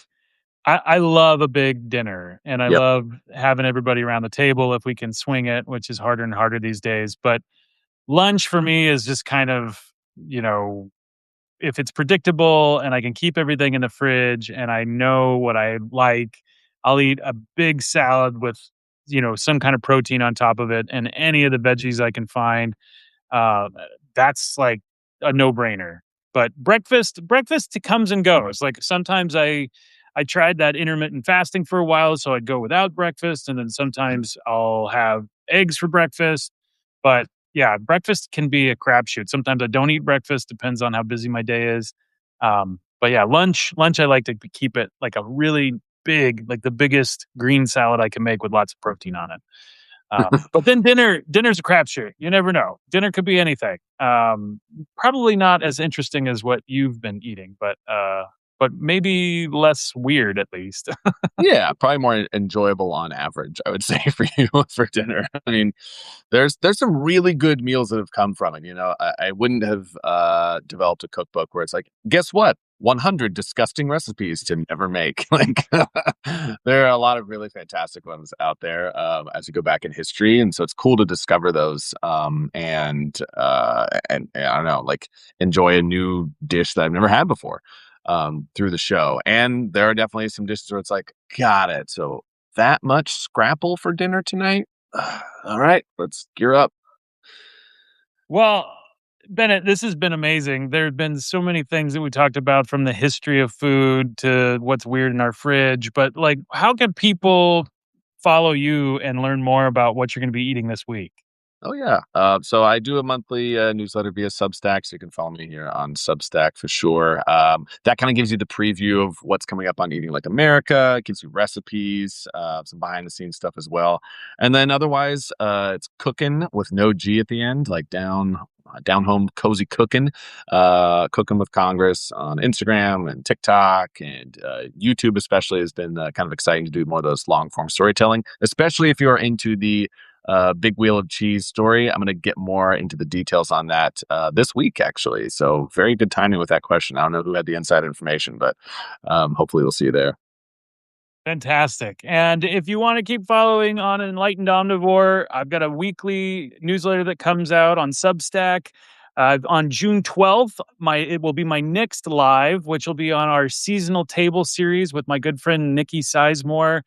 [SPEAKER 1] I love a big dinner and I
[SPEAKER 2] Yep.
[SPEAKER 1] love having everybody around the table if we can swing it, which is harder and harder these days. But lunch for me is just kind of, you know, if it's predictable and I can keep everything in the fridge and I know what I like, I'll eat a big salad with, some kind of protein on top of it and any of the veggies I can find. Uh, that's like a no-brainer. But breakfast comes and goes. Like sometimes I tried that intermittent fasting for a while, so I'd go without breakfast, and then sometimes I'll have eggs for breakfast. But yeah, breakfast can be a crapshoot. Sometimes I don't eat breakfast, depends on how busy my day is. But yeah, lunch I like to keep it like a really big, like the biggest green salad I can make with lots of protein on it. But then dinner's a crapshoot. You never know. Dinner could be anything. Probably not as interesting as what you've been eating, but maybe less weird at least.
[SPEAKER 2] Yeah, probably more enjoyable on average, I would say, for you for dinner. I mean, there's some really good meals that have come from it. I wouldn't have developed a cookbook where it's like, guess what? 100 disgusting recipes to never make. Like, there are a lot of really fantastic ones out there as you go back in history, and so it's cool to discover those. And I don't know, like enjoy a new dish that I've never had before through the show. And there are definitely some dishes where it's like, got it. So that much scrapple for dinner tonight? All right, let's gear up.
[SPEAKER 1] Well, Bennett, this has been amazing. There have been so many things that we talked about from the history of food to what's weird in our fridge. But like, how can people follow you and learn more about what you're going to be eating this week?
[SPEAKER 2] Oh yeah. So I do a monthly newsletter via Substack, so you can follow me here on Substack for sure. That kind of gives you the preview of what's coming up on Eating Like America. It gives you recipes, some behind the scenes stuff as well, and then otherwise, it's cooking with no G at the end, like down home cozy cooking, cooking with Congress on Instagram and TikTok and YouTube. Especially has been kind of exciting to do more of those long form storytelling, especially if you're into the Big Wheel of Cheese story. I'm going to get more into the details on that this week, actually. So very good timing with that question. I don't know who had the inside information, but hopefully we'll see you there.
[SPEAKER 1] Fantastic. And if you want to keep following on Enlightened Omnivore, I've got a weekly newsletter that comes out on Substack. On June 12th, it will be my next live, which will be on our seasonal table series with my good friend Nikki Sizemore.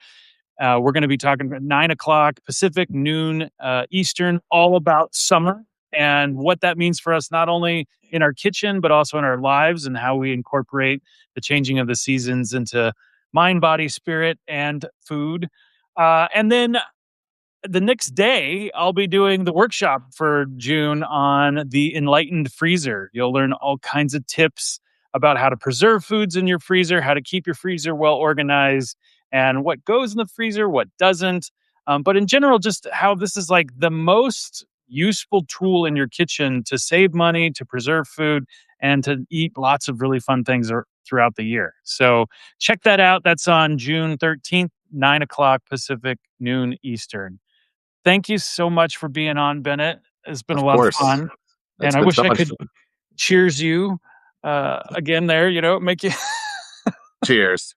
[SPEAKER 1] We're going to be talking at 9 o'clock Pacific, noon Eastern, all about summer and what that means for us, not only in our kitchen, but also in our lives and how we incorporate the changing of the seasons into mind, body, spirit, and food. And then the next day, I'll be doing the workshop for June on the enlightened freezer. You'll learn all kinds of tips about how to preserve foods in your freezer, how to keep your freezer well organized, and what goes in the freezer, what doesn't. But in general, just how this is like the most useful tool in your kitchen to save money, to preserve food, and to eat lots of really fun things throughout the year. So check that out. That's on June 13th, 9 o'clock Pacific, noon Eastern. Thank you so much for being on, Bennett. It's been a
[SPEAKER 2] Of
[SPEAKER 1] lot of
[SPEAKER 2] course.
[SPEAKER 1] fun, and
[SPEAKER 2] It's
[SPEAKER 1] I
[SPEAKER 2] been
[SPEAKER 1] wish
[SPEAKER 2] so
[SPEAKER 1] I
[SPEAKER 2] much
[SPEAKER 1] could
[SPEAKER 2] fun.
[SPEAKER 1] cheers you again there, make you
[SPEAKER 2] Cheers.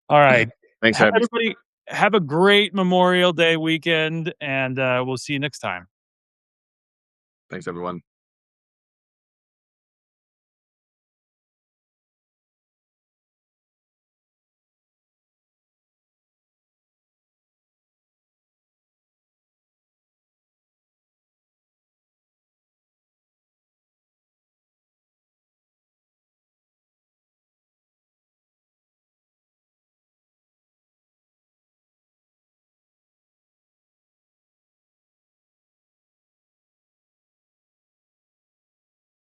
[SPEAKER 1] All right.
[SPEAKER 2] Thanks for having me.
[SPEAKER 1] Everybody have a great Memorial Day weekend, and we'll see you next time.
[SPEAKER 2] Thanks, everyone.